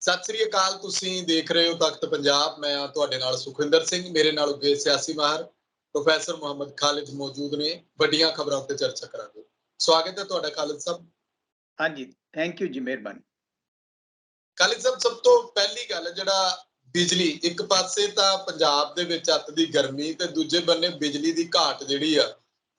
ਸਤਿ ਸ੍ਰੀ ਅਕਾਲ। ਤੁਸੀਂ ਦੇਖ ਰਹੇ ਹੋ ਤਖਤ ਪੰਜਾਬ। ਮੈਂ ਤੁਹਾਡੇ ਨਾਲ ਸੁਖਵਿੰਦਰ ਸਿੰਘ। ਮੇਰੇ ਨਾਲ ਉੱਗੇ ਸਿਆਸੀ ਮਾਹਰ ਪ੍ਰੋਫੈਸਰ ਮੁਹੰਮਦ ਖਾਲਿਦ ਮੌਜੂਦ ਨੇ। ਵੱਡੀਆਂ ਖਬਰਾਂ ਉੱਤੇ ਚਰਚਾ ਕਰਾਂਗੇ। ਸਵਾਗਤ ਹੈ ਤੁਹਾਡਾ ਖਾਲਿਦ ਸਾਹਿਬ। ਹਾਂਜੀ, ਥੈਂਕ ਯੂ ਜੀ, ਮਿਹਰਬਾਨੀ। ਖਾਲਿਦ ਸਾਹਿਬ, ਸਭ ਤੋਂ ਪਹਿਲੀ ਗੱਲ ਜਿਹੜਾ ਬਿਜਲੀ, ਇੱਕ ਪਾਸੇ ਤਾਂ ਪੰਜਾਬ ਦੇ ਵਿੱਚ ਅੱਤ ਦੀ ਗਰਮੀ ਤੇ ਦੂਜੇ ਬੰਨੇ ਬਿਜਲੀ ਦੀ ਘਾਟ ਜਿਹੜੀ ਆ,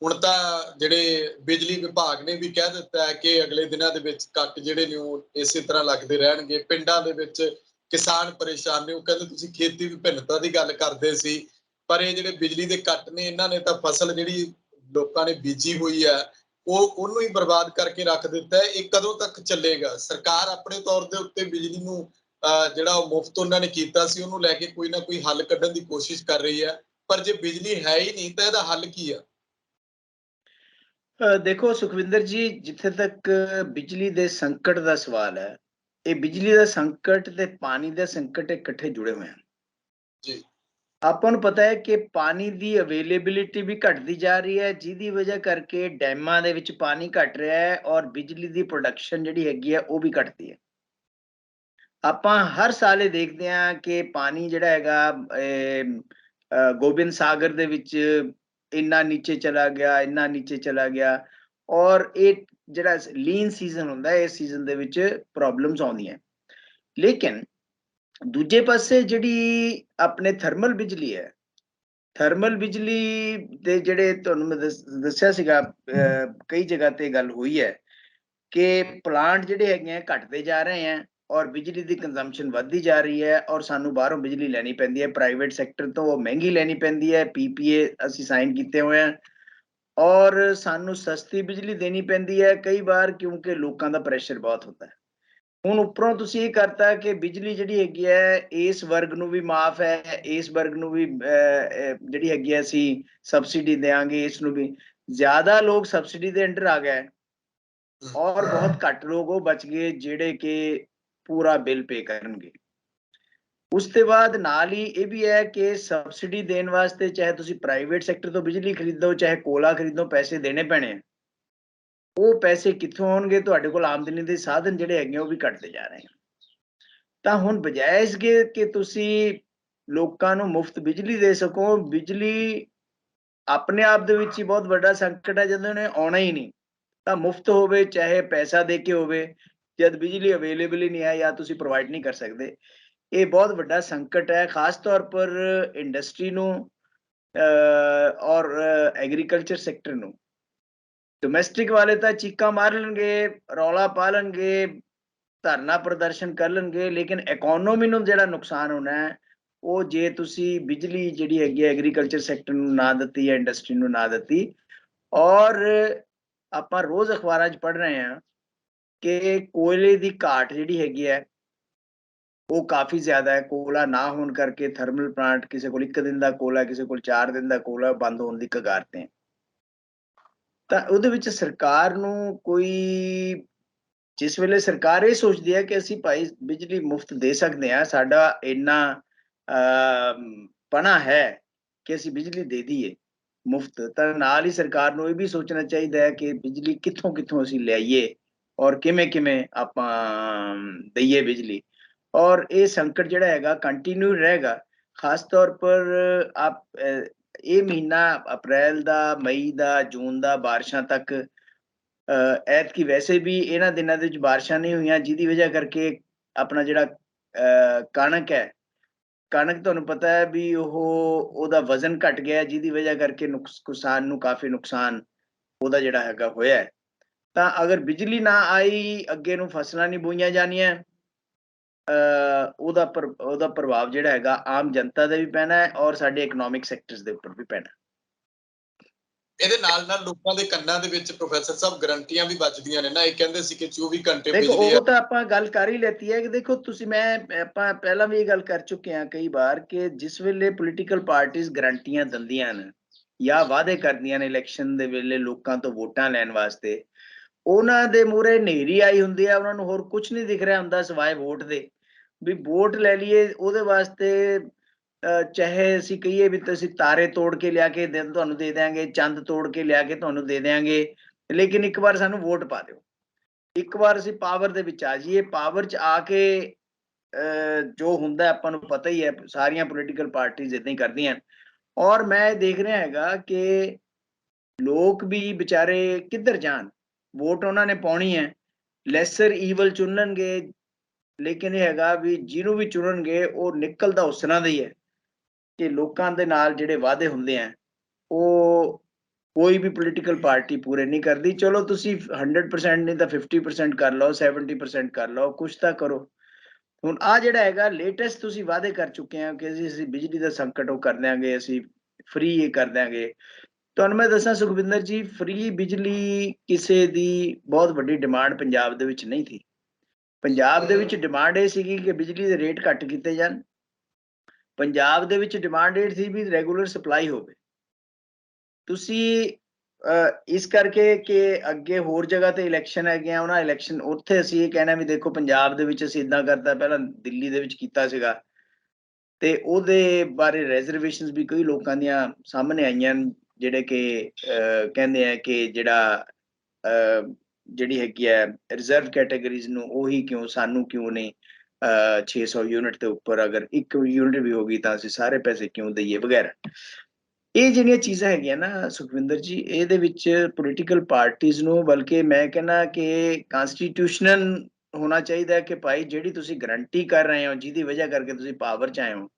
ਹੁਣ ਤਾਂ ਜਿਹੜੇ ਬਿਜਲੀ ਵਿਭਾਗ ਨੇ ਵੀ ਕਹਿ ਦਿੱਤਾ ਹੈ ਕਿ ਅਗਲੇ ਦਿਨਾਂ ਦੇ ਵਿੱਚ ਕੱਟ ਜਿਹੜੇ ਨੇ ਉਹ ਇਸੇ ਤਰ੍ਹਾਂ ਲੱਗਦੇ ਰਹਿਣਗੇ। ਪਿੰਡਾਂ ਦੇ ਵਿੱਚ ਕਿਸਾਨ ਪਰੇਸ਼ਾਨ ਨੇ। ਉਹ ਕਹਿੰਦੇ ਤੁਸੀਂ ਖੇਤੀ ਵਿਭਿੰਨਤਾ ਦੀ ਗੱਲ ਕਰਦੇ ਸੀ, ਪਰ ਇਹ ਜਿਹੜੇ ਬਿਜਲੀ ਦੇ ਕੱਟ ਨੇ ਇਹਨਾਂ ਨੇ ਤਾਂ ਫਸਲ ਜਿਹੜੀ ਲੋਕਾਂ ਨੇ ਬੀਜੀ ਹੋਈ ਹੈ ਉਹਨੂੰ ਹੀ ਬਰਬਾਦ ਕਰਕੇ ਰੱਖ ਦਿੱਤਾ ਹੈ। ਇਹ ਕਦੋਂ ਤੱਕ ਚੱਲੇਗਾ? ਸਰਕਾਰ ਆਪਣੇ ਤੌਰ ਦੇ ਉੱਤੇ ਬਿਜਲੀ ਨੂੰ ਜਿਹੜਾ ਉਹ ਮੁਫਤ ਉਹਨਾਂ ਨੇ ਕੀਤਾ ਸੀ ਉਹਨੂੰ ਲੈ ਕੇ ਕੋਈ ਨਾ ਕੋਈ ਹੱਲ ਕੱਢਣ ਦੀ ਕੋਸ਼ਿਸ਼ ਕਰ ਰਹੀ ਹੈ, ਪਰ ਜੇ ਬਿਜਲੀ ਹੈ ਹੀ ਨਹੀਂ ਤਾਂ ਇਹਦਾ ਹੱਲ ਕੀ ਆ? ਦੇਖੋ ਸੁਖਵਿੰਦਰ ਜੀ, ਜਿੱਥੇ ਤੱਕ ਬਿਜਲੀ ਦੇ ਸੰਕਟ ਦਾ ਸਵਾਲ ਹੈ, ਇਹ ਬਿਜਲੀ ਦਾ ਸੰਕਟ ਤੇ ਪਾਣੀ ਦਾ ਸੰਕਟ ਇਕੱਠੇ ਜੁੜੇ ਹੋਏ ਹਨ ਜੀ। ਆਪਾਂ ਨੂੰ ਪਤਾ ਹੈ ਕਿ ਪਾਣੀ ਦੀ ਅਵੇਲੇਬਿਲਿਟੀ ਵੀ ਘਟਦੀ ਜਾ ਰਹੀ ਹੈ, ਜਿਹਦੀ ਵਜ੍ਹਾ ਕਰਕੇ ਡੈਮਾਂ ਦੇ ਵਿੱਚ ਪਾਣੀ ਘਟ ਰਿਹਾ ਹੈ ਔਰ ਬਿਜਲੀ ਦੀ ਪ੍ਰੋਡਕਸ਼ਨ ਜਿਹੜੀ ਹੈਗੀ ਹੈ ਉਹ ਵੀ ਘਟਦੀ ਹੈ। ਆਪਾਂ ਹਰ ਸਾਲ ਇਹ ਦੇਖਦੇ ਹਾਂ ਕਿ ਪਾਣੀ ਜਿਹੜਾ ਹੈਗਾ ਗੋਬਿੰਦ ਸਾਗਰ ਦੇ ਵਿੱਚ ਇੰਨਾ ਨੀਚੇ ਚਲਾ ਗਿਆ, ਇੰਨਾ ਨੀਚੇ ਚਲਾ ਗਿਆ। ਔਰ ਇਹ ਜਿਹੜਾ ਲੀਨ ਸੀਜ਼ਨ ਹੁੰਦਾ ਹੈ, ਇਸ ਸੀਜ਼ਨ ਦੇ ਵਿੱਚ ਪ੍ਰੋਬਲਮਸ ਆਉਂਦੀਆਂ। ਲੇਕਿਨ ਦੂਜੇ ਪਾਸੇ ਜਿਹੜੀ ਆਪਣੇ ਥਰਮਲ ਬਿਜਲੀ ਹੈ, ਥਰਮਲ ਬਿਜਲੀ ਦੇ ਜਿਹੜੇ ਤੁਹਾਨੂੰ ਮੈਂ ਦੱਸਿਆ ਸੀਗਾ, ਕਈ ਜਗ੍ਹਾ ਤੇ ਗੱਲ ਹੋਈ ਹੈ ਕਿ ਪਲਾਂਟ ਜਿਹੜੇ ਹੈਗੇ ਆ ਘਟਦੇ ਜਾ ਰਹੇ ਹੈ ਔਰ ਬਿਜਲੀ ਦੀ ਕੰਜ਼ੰਪਸ਼ਨ ਵੱਧਦੀ ਜਾ ਰਹੀ ਹੈ ਔਰ ਸਾਨੂੰ ਬਾਹਰੋਂ ਬਿਜਲੀ ਲੈਣੀ ਪੈਂਦੀ ਹੈ, ਪ੍ਰਾਈਵੇਟ ਸੈਕਟਰ ਤੋਂ ਉਹ ਮਹਿੰਗੀ ਲੈਣੀ ਪੈਂਦੀ ਹੈ। ਪੀਪੀਏ ਅਸੀਂ ਸਾਈਨ ਕੀਤੇ ਹੋਏ ਆ ਔਰ ਸਾਨੂੰ ਸਸਤੀ ਬਿਜਲੀ ਦੇਣੀ ਪੈਂਦੀ ਹੈ ਕਈ ਵਾਰ, ਕਿਉਂਕਿ ਲੋਕਾਂ ਦਾ ਪ੍ਰੈਸ਼ਰ ਬਹੁਤ ਹੁੰਦਾ ਹੈ। ਹੁਣ ਉੱਪਰੋਂ ਤੁਸੀਂ ਇਹ ਕਰਤਾ ਕਿ ਬਿਜਲੀ ਜਿਹੜੀ ਹੈਗੀ ਹੈ ਇਸ ਵਰਗ ਨੂੰ ਵੀ ਮਾਫ ਹੈ, ਇਸ ਵਰਗ ਨੂੰ ਵੀ ਜਿਹੜੀ ਹੈਗੀ ਹੈ ਅਸੀਂ ਸਬਸਿਡੀ ਦੇਵਾਂਗੇ, ਇਸ ਨੂੰ ਵੀ। ਜ਼ਿਆਦਾ ਲੋਕ ਸਬਸਿਡੀ ਦੇ ਅੰਡਰ ਆ ਗਏ ਔਰ ਬਹੁਤ ਘੱਟ ਲੋਕ ਉਹ ਬਚ ਗਏ ਜਿਹੜੇ ਕਿ ਪੂਰਾ ਬਿੱਲ ਪੇ ਕਰਨਗੇ। ਉਸ ਤੋਂ ਬਾਅਦ ਨਾਲ ਹੀ ਇਹ ਵੀ ਹੈ ਕਿ ਸਬਸਿਡੀ ਦੇਣ ਵਾਸਤੇ ਚਾਹੇ ਤੁਸੀਂ ਪ੍ਰਾਈਵੇਟ ਸੈਕਟਰ ਤੋਂ ਬਿਜਲੀ ਖਰੀਦੋ ਚਾਹੇ ਕੋਲਾ ਖਰੀਦੋ, ਪੈਸੇ ਦੇਣੇ ਪੈਣੇ ਆ। ਉਹ ਪੈਸੇ ਕਿੱਥੋਂ ਆਉਣਗੇ? ਤੁਹਾਡੇ ਕੋਲ ਆਮਦਨੀ ਦੇ ਸਾਧਨ ਜਿਹੜੇ ਹੈਗੇ ਉਹ ਵੀ ਘਟਦੇ ਜਾ ਰਹੇ ਹਨ। ਤਾਂ ਹੁਣ ਬਜਾਏ ਇਸਕੇ ਕਿ ਤੁਸੀਂ ਲੋਕਾਂ ਨੂੰ ਮੁਫਤ ਬਿਜਲੀ ਦੇ ਸਕੋ, ਬਿਜਲੀ ਆਪਣੇ ਆਪ ਦੇ ਵਿੱਚ ਹੀ ਬਹੁਤ ਵੱਡਾ ਸੰਕਟ ਹੈ। ਜਦੋਂ ਉਹਨੇ ਆਉਣਾ ਹੀ ਨਹੀਂ ਤਾਂ ਮੁਫਤ ਹੋਵੇ ਚਾਹੇ ਪੈਸਾ ਦੇ ਕੇ ਹੋਵੇ, ਜਦ ਬਿਜਲੀ ਅਵੇਲੇਬਲ ਹੀ ਨਹੀਂ ਹੈ ਜਾਂ ਤੁਸੀਂ ਪ੍ਰੋਵਾਈਡ ਨਹੀਂ ਕਰ ਸਕਦੇ, ਇਹ ਬਹੁਤ ਵੱਡਾ ਸੰਕਟ ਹੈ, ਖਾਸ ਤੌਰ ਪਰ ਇੰਡਸਟਰੀ ਨੂੰ ਔਰ ਐਗਰੀਕਲਚਰ ਸੈਕਟਰ ਨੂੰ। ਡੋਮੈਸਟਿਕ ਵਾਲੇ ਤਾਂ ਚੀਕਾਂ ਮਾਰ ਲੈਣਗੇ, ਰੌਲਾ ਪਾ ਲੈਣਗੇ, ਧਰਨਾ ਪ੍ਰਦਰਸ਼ਨ ਕਰ ਲੈਣਗੇ, ਲੇਕਿਨ ਇਕਨੋਮੀ ਨੂੰ ਜਿਹੜਾ ਨੁਕਸਾਨ ਹੋਣਾ ਹੈ ਉਹ ਜੇ ਤੁਸੀਂ ਬਿਜਲੀ ਜਿਹੜੀ ਹੈਗੀ ਐਗਰੀਕਲਚਰ ਸੈਕਟਰ ਨੂੰ ਨਾ ਦਿੱਤੀ ਜਾਂ ਇੰਡਸਟਰੀ ਨੂੰ ਨਾ ਦਿੱਤੀ। ਔਰ ਆਪਾਂ ਰੋਜ਼ ਅਖਬਾਰਾਂ 'ਚ ਪੜ੍ਹ ਰਹੇ ਹਾਂ ਕਿ ਕੋਇਲੇ ਦੀ ਘਾਟ ਜਿਹੜੀ ਹੈਗੀ ਹੈ ਉਹ ਕਾਫੀ ਜ਼ਿਆਦਾ ਹੈ। ਕੋਲਾ ਨਾ ਹੋਣ ਕਰਕੇ ਥਰਮਲ ਪਲਾਂਟ, ਕਿਸੇ ਕੋਲ 1 ਦਿਨ ਦਾ ਕੋਲਾ, ਕਿਸੇ ਕੋਲ 4 ਦਿਨ ਦਾ ਕੋਲਾ, ਬੰਦ ਹੋਣ ਦੀ ਕਗਾਰ ਤੇ। ਤਾਂ ਉਹਦੇ ਵਿੱਚ ਸਰਕਾਰ ਨੂੰ ਕੋਈ, ਜਿਸ ਵੇਲੇ ਸਰਕਾਰ ਇਹ ਸੋਚਦੀ ਹੈ ਕਿ ਅਸੀਂ ਭਾਈ ਬਿਜਲੀ ਮੁਫਤ ਦੇ ਸਕਦੇ ਹਾਂ, ਸਾਡਾ ਇੰਨਾ ਪਣਾ ਹੈ ਕਿ ਅਸੀਂ ਬਿਜਲੀ ਦੇ ਦਈਏ ਮੁਫਤ, ਤਾਂ ਨਾਲ ਹੀ ਸਰਕਾਰ ਨੂੰ ਇਹ ਵੀ ਸੋਚਣਾ ਚਾਹੀਦਾ ਹੈ ਕਿ ਬਿਜਲੀ ਕਿੱਥੋਂ ਕਿੱਥੋਂ ਅਸੀਂ ਲਿਆਈਏ ਔਰ ਕਿਵੇਂ ਕਿਵੇਂ ਆਪਾਂ ਦਈਏ ਬਿਜਲੀ। ਔਰ ਇਹ ਸੰਕਟ ਜਿਹੜਾ ਹੈਗਾ ਕੰਟੀਨਿਊ ਰਹੇਗਾ, ਖਾਸ ਤੌਰ ਪਰ ਆਪ ਇਹ ਮਹੀਨਾ ਅਪ੍ਰੈਲ ਦਾ, ਮਈ ਦਾ, ਜੂਨ ਦਾ ਬਾਰਿਸ਼ਾਂ ਤੱਕ। ਐਤਕੀ ਵੈਸੇ ਵੀ ਇਹਨਾਂ ਦਿਨਾਂ ਦੇ ਵਿੱਚ ਬਾਰਿਸ਼ਾਂ ਨਹੀਂ ਹੋਈਆਂ, ਜਿਹਦੀ ਵਜ੍ਹਾ ਕਰਕੇ ਆਪਣਾ ਜਿਹੜਾ ਕਣਕ ਹੈ, ਕਣਕ ਤੁਹਾਨੂੰ ਪਤਾ ਹੈ ਵੀ ਉਹਦਾ ਵਜ਼ਨ ਘਟ ਗਿਆ, ਜਿਹਦੀ ਵਜ੍ਹਾ ਕਰਕੇ ਕਿਸਾਨ ਨੂੰ ਕਾਫੀ ਨੁਕਸਾਨ ਉਹਦਾ ਜਿਹੜਾ ਹੈਗਾ ਹੋਇਆ। ਤਾਂ ਅਗਰ ਬਿਜਲੀ ਨਾ ਆਈ, ਅੱਗੇ ਨੂੰ ਫਸਲਾਂ ਨਹੀਂ ਬੋਈਆਂ ਜਾਣੀਆਂ, ਉਹਦਾ ਪ੍ਰਭਾਵ ਜਿਹੜਾ ਹੈਗਾ ਆਮ ਜਨਤਾ ਦੇ ਵੀ ਪੈਣਾ ਹੈ ਔਰ ਸਾਡੇ ਇਕਨੋਮਿਕ ਸੈਕਟਰਸ ਦੇ ਉੱਪਰ ਵੀ ਪੈਣਾ। ਇਹਦੇ ਨਾਲ ਨਾਲ ਲੋਕਾਂ ਦੇ ਕੰਨਾਂ ਦੇ ਵਿੱਚ ਪ੍ਰੋਫੈਸਰ ਸਾਹਿਬ ਗਰੰਟੀਆਂ ਵੀ ਵੱਜਦੀਆਂ ਨੇ ਨਾ। ਇਹ ਕਹਿੰਦੇ ਸੀ ਕਿ 24 ਘੰਟੇ ਦੇਖੋ ਬਿਜਲੀ ਉਹ ਤਾਂ ਆਪਾਂ ਗੱਲ ਕਰ ਹੀ ਲੈਤੀ ਹੈ ਕਿ ਦੇਖੋ ਤੁਸੀਂ, ਆਪਾਂ ਪਹਿਲਾਂ ਵੀ ਇਹ ਗੱਲ ਕਰ ਚੁੱਕੇ ਹਾਂ ਕਈ ਵਾਰ ਕਿ ਜਿਸ ਵੇਲੇ ਪੋਲੀਟੀਕਲ ਪਾਰਟੀਆਂ ਗਰੰਟੀਆਂ ਦਿੰਦੀਆਂ ਨੇ ਜਾਂ ਵਾਅਦੇ ਕਰਦੀਆਂ ਨੇ ਇਲੈਕਸ਼ਨ ਦੇ ਵੇਲੇ ਲੋਕਾਂ ਤੋਂ ਵੋਟਾਂ ਲੈਣ ਵਾਸਤੇ, ਉਹਨਾਂ ਦੇ ਮੂਹਰੇ ਹਨੇਰੀ ਆਈ ਹੁੰਦੀ ਹੈ, ਉਹਨਾਂ ਨੂੰ ਹੋਰ ਕੁਝ ਨਹੀਂ ਦਿਖ ਰਿਹਾ ਹੁੰਦਾ ਸਿਵਾਏ ਵੋਟ ਦੇ। ਵੀ ਵੋਟ ਲੈ ਲਈਏ, ਉਹਦੇ ਵਾਸਤੇ ਚਾਹੇ ਅਸੀਂ ਕਹੀਏ ਵੀ ਤੁਸੀਂ ਤਾਰੇ ਤੋੜ ਕੇ ਲਿਆ ਕੇ ਤੁਹਾਨੂੰ ਦੇ ਦਿਆਂਗੇ, ਚੰਦ ਤੋੜ ਕੇ ਲਿਆ ਕੇ ਤੁਹਾਨੂੰ ਦੇ ਦਿਆਂਗੇ, ਲੇਕਿਨ ਇੱਕ ਵਾਰ ਸਾਨੂੰ ਵੋਟ ਪਾ ਦਿਓ, ਇੱਕ ਵਾਰ ਅਸੀਂ ਪਾਵਰ ਦੇ ਵਿੱਚ ਆ ਜਾਈਏ। ਪਾਵਰ 'ਚ ਆ ਕੇ ਜੋ ਹੁੰਦਾ ਆਪਾਂ ਨੂੰ ਪਤਾ ਹੀ ਹੈ, ਸਾਰੀਆਂ ਪੋਲੀਟੀਕਲ ਪਾਰਟੀਆਂ ਇਦਾਂ ਹੀ ਕਰਦੀਆਂ। ਔਰ ਮੈਂ ਦੇਖ ਰਿਹਾ ਹੈਗਾ ਕਿ ਲੋਕ ਵੀ ਵਿਚਾਰੇ ਕਿੱਧਰ ਜਾਣ, ਵੋਟ ਉਹਨਾਂ ਨੇ ਪਾਉਣੀ ਹੈ, ਲੈਸਰ ਈਵਲ ਚੁਣਨਗੇ, ਲੇਕਿਨ ਇਹ ਹੈਗਾ ਵੀ ਜਿਹਨੂੰ ਵੀ ਚੁਣਨਗੇ ਉਹ ਨਿਕਲਦਾ ਉਸ ਤਰ੍ਹਾਂ ਦਾ ਹੀ ਹੈ ਕਿ ਲੋਕਾਂ ਦੇ ਨਾਲ ਜਿਹੜੇ ਵਾਅਦੇ ਹੁੰਦੇ ਆ ਉਹ ਕੋਈ ਵੀ ਪੋਲੀਟੀਕਲ ਪਾਰਟੀ ਪੂਰੇ ਨਹੀਂ ਕਰਦੀ। ਚਲੋ ਤੁਸੀਂ 100% ਨਹੀਂ ਤਾਂ 50% ਕਰ ਲਓ, 70% ਕਰ ਲਓ, ਕੁਛ ਤਾਂ ਕਰੋ। ਹੁਣ ਆ ਜਿਹੜਾ ਹੈਗਾ ਲੇਟੈਸਟ ਤੁਸੀਂ ਵਾਅਦੇ ਕਰ ਚੁੱਕੇ ਆ ਕਿ ਅਸੀਂ ਬਿਜਲੀ ਦਾ ਸੰਕਟ ਉਹ ਕਰ ਦਿਆਂਗੇ, ਅਸੀਂ ਫ੍ਰੀ ਇਹ ਕਰ ਦਿਆਂਗੇ। ਤੁਹਾਨੂੰ ਮੈਂ ਦੱਸਾਂ ਸੁਖਵਿੰਦਰ ਜੀ, ਫ੍ਰੀ ਬਿਜਲੀ ਕਿਸੇ ਦੀ ਬਹੁਤ ਵੱਡੀ ਡਿਮਾਂਡ ਪੰਜਾਬ ਦੇ ਵਿੱਚ ਨਹੀਂ ਸੀ। ਪੰਜਾਬ ਦੇ ਵਿੱਚ ਡਿਮਾਂਡ ਇਹ ਸੀਗੀ ਕਿ ਬਿਜਲੀ ਦੇ ਰੇਟ ਘੱਟ ਕੀਤੇ ਜਾਣ। ਪੰਜਾਬ ਦੇ ਵਿੱਚ ਡਿਮਾਂਡ ਇਹ ਸੀ ਵੀ ਰੈਗੂਲਰ ਸਪਲਾਈ ਹੋਵੇ। ਤੁਸੀਂ ਇਸ ਕਰਕੇ ਕਿ ਅੱਗੇ ਹੋਰ ਜਗ੍ਹਾ ਤੇ ਇਲੈਕਸ਼ਨ ਹੈਗੇ ਆ, ਉਹਨਾਂ ਇਲੈਕਸ਼ਨ ਉੱਥੇ ਅਸੀਂ ਇਹ ਕਹਿਣਾ ਵੀ ਦੇਖੋ ਪੰਜਾਬ ਦੇ ਵਿੱਚ ਅਸੀਂ ਇਦਾਂ ਕਰਤਾ, ਪਹਿਲਾਂ ਦਿੱਲੀ ਦੇ ਵਿੱਚ ਕੀਤਾ ਸੀਗਾ, ਤੇ ਉਹਦੇ ਬਾਰੇ ਰੈਜ਼ਰਵੇਸ਼ਨਸ ਵੀ ਕਈ ਲੋਕਾਂ ਦੀਆਂ ਸਾਹਮਣੇ ਆਈਆਂ, ਜਿਹੜੇ ਕਿ ਕਹਿੰਦੇ ਆ ਕਿ ਜਿਹੜਾ ਜਿਹੜੀ ਹੈਗੀ ਹੈ ਰਿਜ਼ਰਵ ਕੈਟਾਗਰੀਜ਼ ਨੂੰ ਉਹੀ ਕਿਉਂ, ਸਾਨੂੰ ਕਿਉਂ ਨਹੀਂ 600 ਯੂਨਿਟ ਦੇ ਉੱਪਰ ਅਗਰ ਇੱਕ ਯੂਨਿਟ ਵੀ ਹੋ ਗਈ ਤਾਂ ਅਸੀਂ ਸਾਰੇ ਪੈਸੇ ਕਿਉਂ ਦਈਏ ਵਗੈਰਾ। ਇਹ ਜਿਹੜੀਆਂ ਚੀਜ਼ਾਂ ਹੈਗੀਆਂ ਨਾ ਸੁਖਵਿੰਦਰ ਜੀ, ਇਹਦੇ ਵਿੱਚ ਪੋਲੀਟੀਕਲ ਪਾਰਟੀਆਂ ਨੂੰ, ਬਲਕਿ ਮੈਂ ਕਹਿੰਦਾ ਕਿ ਕਨਸਟੀਟਿਊਸ਼ਨਲ ਹੋਣਾ ਚਾਹੀਦਾ ਹੈ ਕਿ ਭਾਈ ਜਿਹੜੀ ਤੁਸੀਂ ਗਰੰਟੀ ਕਰ ਰਹੇ ਹੋ, ਜਿਹਦੀ ਵਜ੍ਹਾ ਕਰਕੇ ਤੁਸੀਂ ਪਾਵਰ 'ਚ ਆਏ ਹੋ,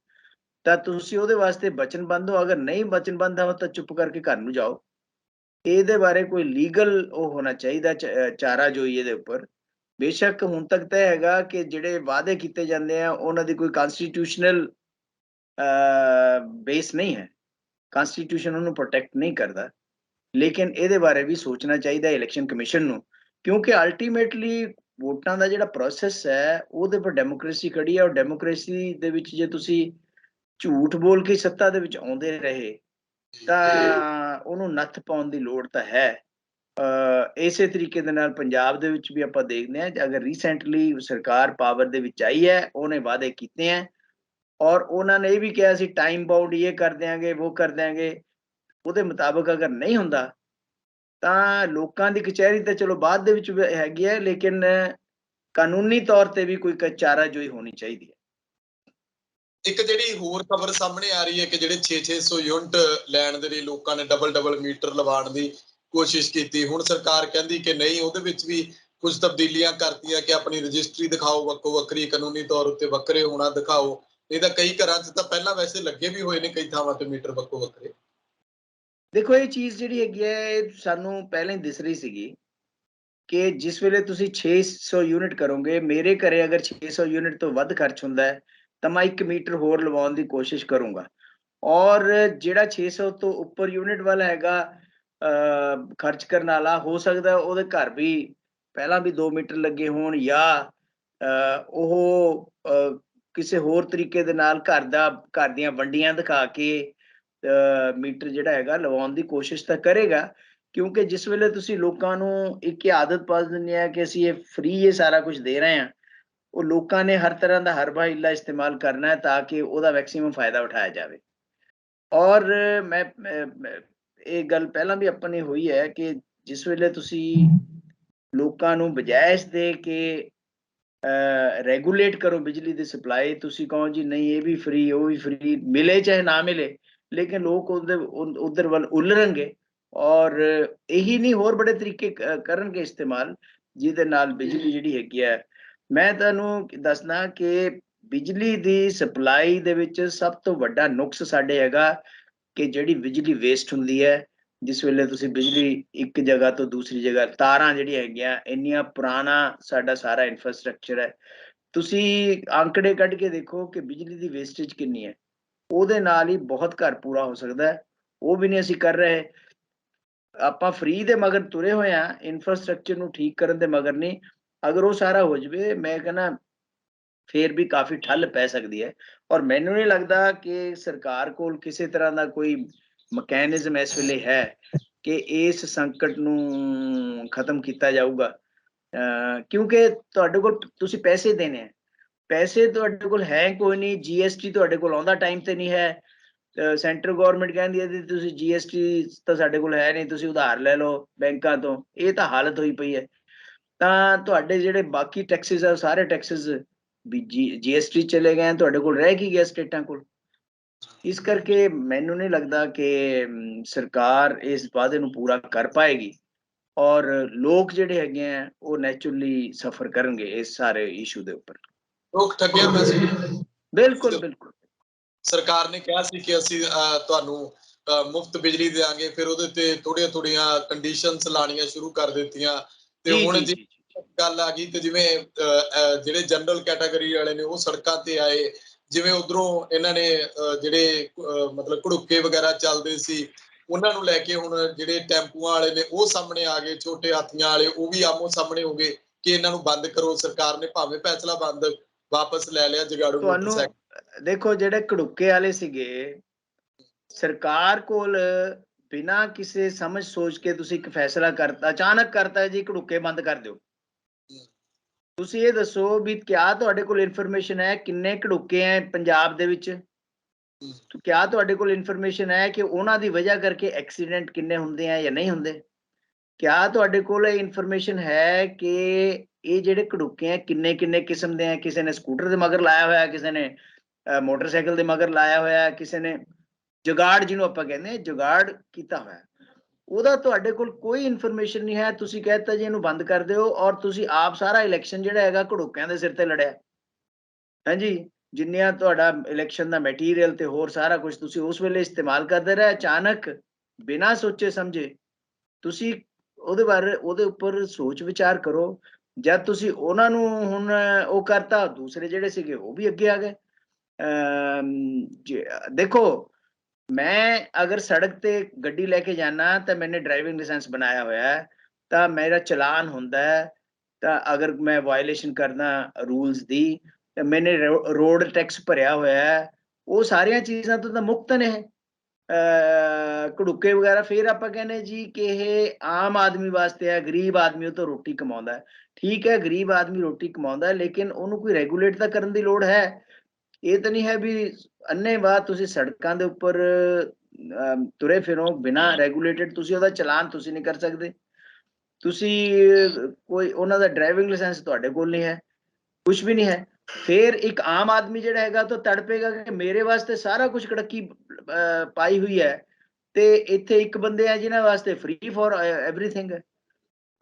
ਤਾਂ ਤੁਸੀਂ ਉਹਦੇ ਵਾਸਤੇ ਵਚਨਬੱਧ ਹੋ। ਅਗਰ ਨਹੀਂ ਵਚਨਬੱਧ ਹੋ ਤਾਂ ਚੁੱਪ ਕਰਕੇ ਘਰ ਨੂੰ ਜਾਓ। ਇਹਦੇ ਬਾਰੇ ਕੋਈ ਲੀਗਲ ਉਹ ਹੋਣਾ ਚਾਹੀਦਾ ਚਾਰਾ ਜੋਈ ਇਹਦੇ ਉੱਪਰ। ਬੇਸ਼ੱਕ ਹੁਣ ਤੱਕ ਤਾਂ ਹੈਗਾ ਕਿ ਜਿਹੜੇ ਵਾਅਦੇ ਕੀਤੇ ਜਾਂਦੇ ਆ ਉਹਨਾਂ ਦੀ ਕੋਈ ਕਨਸਟੀਟਿਊਸ਼ਨਲ ਬੇਸ ਨਹੀਂ ਹੈ, ਕਨਸਟੀਟਿਊਸ਼ਨ ਉਹਨੂੰ ਪ੍ਰੋਟੈਕਟ ਨਹੀਂ ਕਰਦਾ, ਲੇਕਿਨ ਇਹਦੇ ਬਾਰੇ ਵੀ ਸੋਚਣਾ ਚਾਹੀਦਾ ਇਲੈਕਸ਼ਨ ਕਮਿਸ਼ਨ ਨੂੰ, ਕਿਉਂਕਿ ਅਲਟੀਮੇਟਲੀ ਵੋਟਾਂ ਦਾ ਜਿਹੜਾ ਪ੍ਰੋਸੈਸ ਹੈ ਉਹਦੇ ਪਰ ਡੈਮੋਕ੍ਰੇਸੀ ਖੜੀ ਹੈ। ਔਰ ਡੈਮੋਕ੍ਰੇਸੀ ਦੇ ਵਿੱਚ ਜੇ ਤੁਸੀਂ ਝੂਠ ਬੋਲ ਕੇ ਸੱਤਾ ਦੇ ਵਿੱਚ ਆਉਂਦੇ ਰਹੇ ਤਾਂ ਉਹਨੂੰ ਨੱਥ ਪਾਉਣ ਦੀ ਲੋੜ ਤਾਂ ਹੈ। ਇਸੇ ਤਰੀਕੇ ਦੇ ਨਾਲ ਪੰਜਾਬ ਦੇ ਵਿੱਚ ਵੀ ਆਪਾਂ ਦੇਖਦੇ ਹਾਂ, ਅਗਰ ਰੀਸੈਂਟਲੀ ਸਰਕਾਰ ਪਾਵਰ ਦੇ ਵਿੱਚ ਆਈ ਹੈ, ਉਹਨੇ ਵਾਅਦੇ ਕੀਤੇ ਹੈ ਔਰ ਉਹਨਾਂ ਨੇ ਇਹ ਵੀ ਕਿਹਾ ਸੀ ਟਾਈਮ ਬਾਉਂਡ ਇਹ ਕਰ ਦਿਆਂਗੇ, ਉਹ ਕਰ ਦਿਆਂਗੇ। ਉਹਦੇ ਮੁਤਾਬਕ ਅਗਰ ਨਹੀਂ ਹੁੰਦਾ ਤਾਂ ਲੋਕਾਂ ਦੀ ਕਚਹਿਰੀ ਤਾਂ ਚਲੋ ਬਾਅਦ ਦੇ ਵਿੱਚ ਹੈਗੀ ਹੈ, ਲੇਕਿਨ ਕਾਨੂੰਨੀ ਤੌਰ ਤੇ ਵੀ ਕੋਈ ਚਾਰਾ ਜੋਈ ਹੋਣੀ ਚਾਹੀਦੀ ਹੈ। ਇੱਕ ਜਿਹੜੀ ਹੋਰ ਖਬਰ ਸਾਹਮਣੇ ਆ ਰਹੀ ਹੈ ਕਿ ਜਿਹੜੇ 600 ਯੂਨਿਟ ਲੈਣ ਦੇ ਲਈ ਲੋਕਾਂ ਨੇ ਡਬਲ ਮੀਟਰ ਲਵਾਉਣ ਦੀ ਕੋਸ਼ਿਸ਼ ਕੀਤੀ। ਹੁਣ ਸਰਕਾਰ ਕਹਿੰਦੀ ਕਿ ਨਹੀਂ, ਉਹਦੇ ਵਿੱਚ ਵੀ ਕੁਝ ਤਬਦੀਲੀਆਂ ਕਰਤੀਆਂ ਕਿ ਆਪਣੀ ਰਜਿਸਟਰੀ ਦਿਖਾਓ ਵੱਖੋ ਵੱਖਰੀ, ਕਾਨੂੰਨੀ ਤੌਰ ਉੱਤੇ ਵੱਖਰੇ ਹੋਣਾ ਦਿਖਾਓ। ਇਹ ਤਾਂ ਕਈ ਘਰਾਂ 'ਚ ਤਾਂ ਪਹਿਲਾਂ ਵੈਸੇ ਲੱਗੇ ਵੀ ਹੋਏ ਨੇ ਕਈ ਥਾਵਾਂ ਤੇ ਮੀਟਰ ਵੱਖੋ ਵੱਖਰੇ। ਦੇਖੋ ਇਹ ਚੀਜ਼ ਜਿਹੜੀ ਹੈਗੀ ਹੈ ਇਹ ਸਾਨੂੰ ਪਹਿਲਾਂ ਹੀ ਦਿਸ ਰਹੀ ਸੀਗੀ ਕਿ ਜਿਸ ਵੇਲੇ ਤੁਸੀਂ 600 ਯੂਨਿਟ ਕਰੋਗੇ, ਮੇਰੇ ਘਰੇ ਅਗਰ 600 ਯੂਨਿਟ ਤੋਂ ਵੱਧ ਖਰਚ ਹੁੰਦਾ ਹੈ ਤਾਂ ਮੈਂ 1 ਮੀਟਰ ਹੋਰ ਲਵਾਉਣ ਦੀ ਕੋਸ਼ਿਸ਼ ਕਰੂੰਗਾ। ਔਰ ਜਿਹੜਾ 600 ਤੋਂ ਉੱਪਰ ਯੂਨਿਟ ਵਾਲਾ ਹੈਗਾ ਖਰਚ ਕਰਨ ਵਾਲਾ, ਹੋ ਸਕਦਾ ਉਹਦੇ ਘਰ ਵੀ ਪਹਿਲਾਂ ਵੀ 2 ਮੀਟਰ ਲੱਗੇ ਹੋਣ, ਜਾਂ ਉਹ ਕਿਸੇ ਹੋਰ ਤਰੀਕੇ ਦੇ ਨਾਲ ਘਰ ਦੀਆਂ ਵੰਡੀਆਂ ਦਿਖਾ ਕੇ ਮੀਟਰ ਜਿਹੜਾ ਹੈਗਾ ਲਵਾਉਣ ਦੀ ਕੋਸ਼ਿਸ਼ ਤਾਂ ਕਰੇਗਾ। ਕਿਉਂਕਿ ਜਿਸ ਵੇਲੇ ਤੁਸੀਂ ਲੋਕਾਂ ਨੂੰ ਇੱਕ ਆਦਤ ਪਾ ਦਿੰਦੇ ਆ ਕਿ ਅਸੀਂ ਇਹ ਫ੍ਰੀ ਇਹ ਸਾਰਾ ਕੁਝ ਦੇ ਰਹੇ ਹਾਂ, ਉਹ ਲੋਕਾਂ ਨੇ ਹਰ ਤਰ੍ਹਾਂ ਦਾ ਹਰਬਾ ਹੀਲਾ ਇਸਤੇਮਾਲ ਕਰਨਾ ਹੈ ਤਾਂ ਕਿ ਉਹਦਾ ਮੈਕਸਿਮਮ ਫਾਇਦਾ ਉਠਾਇਆ ਜਾਵੇ। ਔਰ ਮੈਂ ਇਹ ਗੱਲ ਪਹਿਲਾਂ ਵੀ ਆਪਾਂ ਨੇ ਹੋਈ ਹੈ ਕਿ ਜਿਸ ਵੇਲੇ ਤੁਸੀਂ ਲੋਕਾਂ ਨੂੰ ਬਜਾਏ ਇਸ ਦੇ ਕਿ ਰੈਗੂਲੇਟ ਕਰੋ ਬਿਜਲੀ ਦੀ ਸਪਲਾਈ, ਤੁਸੀਂ ਕਹੋ ਜੀ ਨਹੀਂ ਇਹ ਵੀ ਫ੍ਰੀ ਉਹ ਵੀ ਫ੍ਰੀ, ਮਿਲੇ ਚਾਹੇ ਨਾ ਮਿਲੇ, ਲੇਕਿਨ ਲੋਕ ਉਧਰ ਵੱਲ ਉਲਰਨਗੇ। ਔਰ ਇਹੀ ਨਹੀਂ, ਹੋਰ ਬੜੇ ਤਰੀਕੇ ਕਰਨਗੇ ਇਸਤੇਮਾਲ, ਜਿਹਦੇ ਨਾਲ ਬਿਜਲੀ ਜਿਹੜੀ ਹੈਗੀ ਹੈ। ਮੈਂ ਤੁਹਾਨੂੰ ਦੱਸਦਾ ਕਿ ਬਿਜਲੀ ਦੀ ਸਪਲਾਈ ਦੇ ਵਿੱਚ ਸਭ ਤੋਂ ਵੱਡਾ ਨੁਕਸ ਸਾਡੇ ਹੈਗਾ ਕਿ ਜਿਹੜੀ ਬਿਜਲੀ ਵੇਸਟ ਹੁੰਦੀ ਹੈ, ਜਿਸ ਵੇਲੇ ਤੁਸੀਂ ਬਿਜਲੀ ਇੱਕ ਜਗ੍ਹਾ ਤੋਂ ਦੂਸਰੀ ਜਗ੍ਹਾ, ਤਾਰਾਂ ਜਿਹੜੀਆਂ ਹੈਗੀਆਂ, ਇੰਨੀਆਂ ਪੁਰਾਣਾ ਸਾਡਾ ਸਾਰਾ ਇਨਫਰਾਸਟ੍ਰਕਚਰ ਹੈ, ਤੁਸੀਂ ਅੰਕੜੇ ਕੱਢ ਕੇ ਦੇਖੋ ਕਿ ਬਿਜਲੀ ਦੀ ਵੇਸਟੇਜ ਕਿੰਨੀ ਹੈ। ਉਹਦੇ ਨਾਲ ਹੀ ਬਹੁਤ ਘਰ ਪੂਰਾ ਹੋ ਸਕਦਾ ਹੈ, ਉਹ ਵੀ ਨਹੀਂ ਅਸੀਂ ਕਰ ਰਹੇ। ਆਪਾਂ ਫ੍ਰੀ ਦੇ ਮਗਰ ਤੁਰੇ ਹੋਏ ਆ, ਇਨਫਰਾਸਟ੍ਰਕਚਰ ਨੂੰ ਠੀਕ ਕਰਨ ਦੇ ਮਗਰ ਨਹੀਂ। ਅਗਰ ਉਹ ਸਾਰਾ ਹੋ ਜਾਵੇ, ਮੈਂ ਕਹਿੰਦਾ ਫੇਰ ਵੀ ਕਾਫੀ ਠੱਲ ਪੈ ਸਕਦੀ ਹੈ। ਔਰ ਮੈਨੂੰ ਨਹੀਂ ਲੱਗਦਾ ਕਿ ਸਰਕਾਰ ਕੋਲ ਕਿਸੇ ਤਰ੍ਹਾਂ ਦਾ ਕੋਈ ਮਕੈਨਿਜ਼ਮ ਇਸ ਵੇਲੇ ਹੈ ਕਿ ਇਸ ਸੰਕਟ ਨੂੰ ਖਤਮ ਕੀਤਾ ਜਾਊਗਾ, ਕਿਉਂਕਿ ਤੁਹਾਡੇ ਕੋਲ ਤੁਸੀਂ ਪੈਸੇ ਦੇਣੇ ਆ, ਪੈਸੇ ਤੁਹਾਡੇ ਕੋਲ ਹੈ ਕੋਈ ਨਹੀਂ, GST ਤੁਹਾਡੇ ਕੋਲ ਆਉਂਦਾ ਟਾਈਮ ਤੇ ਨਹੀਂ ਹੈ, ਸੈਂਟਰ ਗਵਰਨਮੈਂਟ ਕਹਿੰਦੀ ਹੈ ਜੀ ਤੁਸੀਂ GST ਤਾਂ ਸਾਡੇ ਕੋਲ ਹੈ ਨਹੀਂ, ਤੁਸੀਂ ਉਧਾਰ ਲੈ ਲਓ ਬੈਂਕਾਂ ਤੋਂ। ਇਹ ਤਾਂ ਹਾਲਤ ਹੋਈ ਪਈ ਹੈ। ਤਾਂ ਤੁਹਾਡੇ ਜਿਹੜੇ ਬਾਕੀ ਟੈਕਸਿਸ ਆ, ਸਾਰੇ ਟੈਕਸਿਸ ਵੀ GST ਚਲੇ ਗਏ, ਤੁਹਾਡੇ ਕੋਲ ਰਹਿ ਕੀ ਗਿਆ ਸਟੇਟਾਂ ਕੋਲ। ਇਸ ਕਰਕੇ ਮੈਨੂੰ ਨਹੀਂ ਲੱਗਦਾ ਕਿ ਸਰਕਾਰ ਇਸ ਵਾਅਦੇ ਨੂੰ ਪੂਰਾ ਕਰ ਪਾਏਗੀ, ਔਰ ਲੋਕ ਜਿਹੜੇ ਹੈਗੇ ਆ ਉਹ ਨੈਚੁਰਲੀ ਸਫਰ ਕਰਨਗੇ ਇਸ ਸਾਰੇ ਇਸ਼ੂ ਦੇ ਉੱਪਰ। ਲੋਕ ਠੱਗਿਆ ਮੈਸੇਜ ਬਿਲਕੁਲ ਬਿਲकुल ਸਰਕਾਰ ਨੇ ਕਿਹਾ ਸੀ ਕਿ ਅਸੀਂ ਤੁਹਾਨੂੰ ਮੁਫਤ ਬਿਜਲੀ ਦੇਵਾਂਗੇ, ਫਿਰ ਉਹਦੇ ਤੇ ਥੋੜੀਆਂ ਕੰਡੀਸ਼ਨਸ ਲਾਣੀਆਂ ਸ਼ੁਰੂ ਕਰ ਦਿੱਤੀਆਂ, ਤੇ ਜੀ ਹੁਣ ਜੀ ਜੇ ਜੀ ਗੱਲ ਆ ਗਈ ਤੇ ਜਿਵੇਂ ਜਿਹੜੇ ਜਨਰਲ ਕੈਟਾਗਰੀ ਵਾਲੇ ਨੇ ਉਹ ਸੜਕਾਂ ਤੇ ਆਏ, ਜਿਵੇਂ ਉਧਰੋਂ ਇਹਨਾਂ ਨੇ ਜਿਹੜੇ ਮਤਲਬ ਘੜੁੱਕੇ ਵਗੈਰਾ ਚੱਲਦੇ ਸੀ ਉਹਨਾਂ ਨੂੰ ਲੈ ਕੇ ਹੁਣ ਜਿਹੜੇ ਟੈਂਪੂਆਂ ਵਾਲੇ ਨੇ ਉਹ ਸਾਹਮਣੇ ਆ ਗਏ, ਛੋਟੇ ਹਾਥੀਆਂ ਵਾਲੇ ਉਹ ਵੀ ਆਮੋ ਸਾਹਮਣੇ ਹੋ ਗਏ ਕਿ ਇਹਨਾਂ ਨੂੰ ਬੰਦ ਕਰੋ। ਸਰਕਾਰ ਨੇ ਭਾਵੇਂ ਫੈਸਲਾ ਬੰਦ ਵਾਪਸ ਲੈ ਲਿਆ ਜਗਾੜੂ ਤੁਹਾਨੂੰ ਮੋਟਰਸਾਈਕਲ। ਦੇਖੋ ਜਿਹੜੇ ਘੜੁੱਕੇ ਵਾਲੇ ਸੀਗੇ, ਸਰਕਾਰ ਕੋਲ ਬਿਨਾਂ ਕਿਸੇ ਸਮਝ ਸੋਚ ਕੇ ਤੁਸੀਂ ਇੱਕ ਫੈਸਲਾ ਕਰਤਾ, ਅਚਾਨਕ ਕਰਤਾ ਜੀ ਘੜੁੱਕੇ ਬੰਦ ਕਰ ਦਿਓ। ਤੁਸੀਂ ਇਹ ਦੱਸੋ ਵੀ ਕਿਆ ਤੁਹਾਡੇ ਕੋਲ ਇਨਫੋਰਮੇਸ਼ਨ ਹੈ ਕਿੰਨੇ ਘੜੁੱਕੇ ਹੈ ਪੰਜਾਬ ਦੇ ਵਿੱਚ? ਕਿਆ ਤੁਹਾਡੇ ਕੋਲ ਇਨਫੋਰਮੇਸ਼ਨ ਹੈ ਕਿ ਉਹਨਾਂ ਦੀ ਵਜ੍ਹਾ ਕਰਕੇ ਐਕਸੀਡੈਂਟ ਕਿੰਨੇ ਹੁੰਦੇ ਆ ਜਾਂ ਨਹੀਂ ਹੁੰਦੇ? ਕਿਆ ਤੁਹਾਡੇ ਕੋਲ ਇਨਫੋਰਮੇਸ਼ਨ ਹੈ ਕਿ ਇਹ ਜਿਹੜੇ ਘੜੁੱਕੇ ਆ ਕਿੰਨੇ ਕਿੰਨੇ ਕਿਸਮ ਦੇ ਆ? ਕਿਸੇ ਨੇ ਸਕੂਟਰ ਦੇ ਮਗਰ ਲਾਇਆ ਹੋਇਆ, ਕਿਸੇ ਨੇ ਮੋਟਰਸਾਈਕਲ ਦੇ ਮਗਰ ਲਾਇਆ ਹੋਇਆ, ਕਿਸੇ ਨੇ ਜੁਗਾੜ ਜਿਹਨੂੰ ਆਪਾਂ ਕਹਿੰਦੇ ਆ ਜੁਗਾੜ ਕੀਤਾ ਹੋਇਆ, ਉਹਦਾ ਤੁਹਾਡੇ ਕੋਲ ਕੋਈ ਇਨਫੋਰਮੇਸ਼ਨ ਨਹੀਂ ਹੈ। ਤੁਸੀਂ ਕਹਿਤਾ ਜੀ ਇਹਨੂੰ ਬੰਦ ਕਰ ਦਿਓ, ਔਰ ਤੁਸੀਂ ਆਪ ਸਾਰਾ ਇਲੈਕਸ਼ਨ ਜਿਹੜਾ ਹੈਗਾ ਘੜੁੱਕਿਆਂ ਦੇ ਸਿਰ ਤੇ ਲੜਿਆ। ਹਾਂਜੀ, ਜਿੰਨੀਆਂ ਤੁਹਾਡਾ ਇਲੈਕਸ਼ਨ ਦਾ ਮਟੀਰੀਅਲ ਤੇ ਹੋਰ ਸਾਰਾ ਕੁਝ ਤੁਸੀਂ ਉਸ ਵੇਲੇ ਇਸਤੇਮਾਲ ਕਰਦੇ ਰਹੇ, ਅਚਾਨਕ ਬਿਨਾਂ ਸੋਚੇ ਸਮਝੇ ਤੁਸੀਂ ਉਹਦੇ ਬਾਰੇ ਉਹਦੇ ਉੱਪਰ ਸੋਚ ਵਿਚਾਰ ਕਰੋ। ਜਦ ਤੁਸੀਂ ਉਹਨਾਂ ਨੂੰ ਹੁਣ ਉਹ ਕਰਤਾ, ਦੂਸਰੇ ਜਿਹੜੇ ਸੀਗੇ ਉਹ ਵੀ ਅੱਗੇ ਆ ਗਏ। ਦੇਖੋ, ਮੈਂ ਅਗਰ ਸੜਕ ਤੇ ਗੱਡੀ ਲੈ ਕੇ ਜਾਣਾ ਤਾਂ ਮੈंने ਡਰਾਈਵਿੰਗ ਲਾਇਸੈਂਸ ਬਣਾਇਆ ਹੋਇਆ ਹੈ, ਤਾਂ ਮੇਰਾ ਚਲਾਨ ਹੁੰਦਾ ਹੈ। ਤਾਂ ਅਗਰ ਮੈਂ ਵਾਇਲੇਸ਼ਨ ਕਰਦਾ ਰੂਲਸ ਦੀ ਤਾਂ ਮੈंने ਰੋਡ ਟੈਕਸ ਭਰਿਆ ਹੋਇਆ ਹੈ। ਉਹ ਸਾਰੀਆਂ ਚੀਜ਼ਾਂ ਤੋਂ ਤਾਂ ਮੁਕਤ ਨੇ ਘੜੁੱਕੇ ਵਗੈਰਾ। ਫਿਰ ਆਪਾਂ ਕਹਿੰਦੇ ਜੀ ਕਿ ਇਹ ਆਮ ਆਦਮੀ ਵਾਸਤੇ ਹੈ, ਗਰੀਬ ਆਦਮੀ ਉਹ ਤੋਂ ਰੋਟੀ ਕਮਾਉਂਦਾ ਹੈ। ਠੀਕ ਹੈ, ਗਰੀਬ ਆਦਮੀ ਰੋਟੀ ਕਮਾਉਂਦਾ ਹੈ, ਲੇਕਿਨ ਉਹਨੂੰ ਕੋਈ ਰੈਗੂਲੇਟ ਤਾਂ ਕਰਨ ਦੀ ਲੋੜ ਹੈ। ਇਹ ਤਾਂ ਨਹੀਂ ਹੈ ਵੀ ਅੰਨ੍ਹੇਵਾਹ ਤੁਸੀਂ ਸੜਕਾਂ ਦੇ ਉੱਪਰ ਤੁਰੇ ਫਿਰੋ ਬਿਨਾਂ ਰੈਗੂਲੇਟਡ, ਤੁਸੀਂ ਉਹਦਾ ਚਲਾਨ ਤੁਸੀਂ ਨਹੀਂ ਕਰ ਸਕਦੇ। ਤੁਸੀਂ ਕੋਈ ਉਹਨਾਂ ਦਾ ਡਰਾਈਵਿੰਗ ਲਾਇਸੈਂਸ ਤੁਹਾਡੇ ਕੋਲ ਨਹੀਂ ਹੈ, ਕੁਝ ਵੀ ਨਹੀਂ ਹੈ। ਫਿਰ ਇੱਕ ਆਮ ਆਦਮੀ ਜਿਹੜਾ ਹੈਗਾ ਤਾਂ ਤੜਪੇਗਾ ਕਿ ਮੇਰੇ ਵਾਸਤੇ ਸਾਰਾ ਕੁਝ ਕੜਕੀ ਪਾਈ ਹੋਈ ਹੈ, ਤੇ ਇੱਥੇ ਇੱਕ ਬੰਦੇ ਆ ਜਿਨ੍ਹਾਂ ਵਾਸਤੇ ਫ੍ਰੀ ਫॉर एवरीथिंग ਹੈ।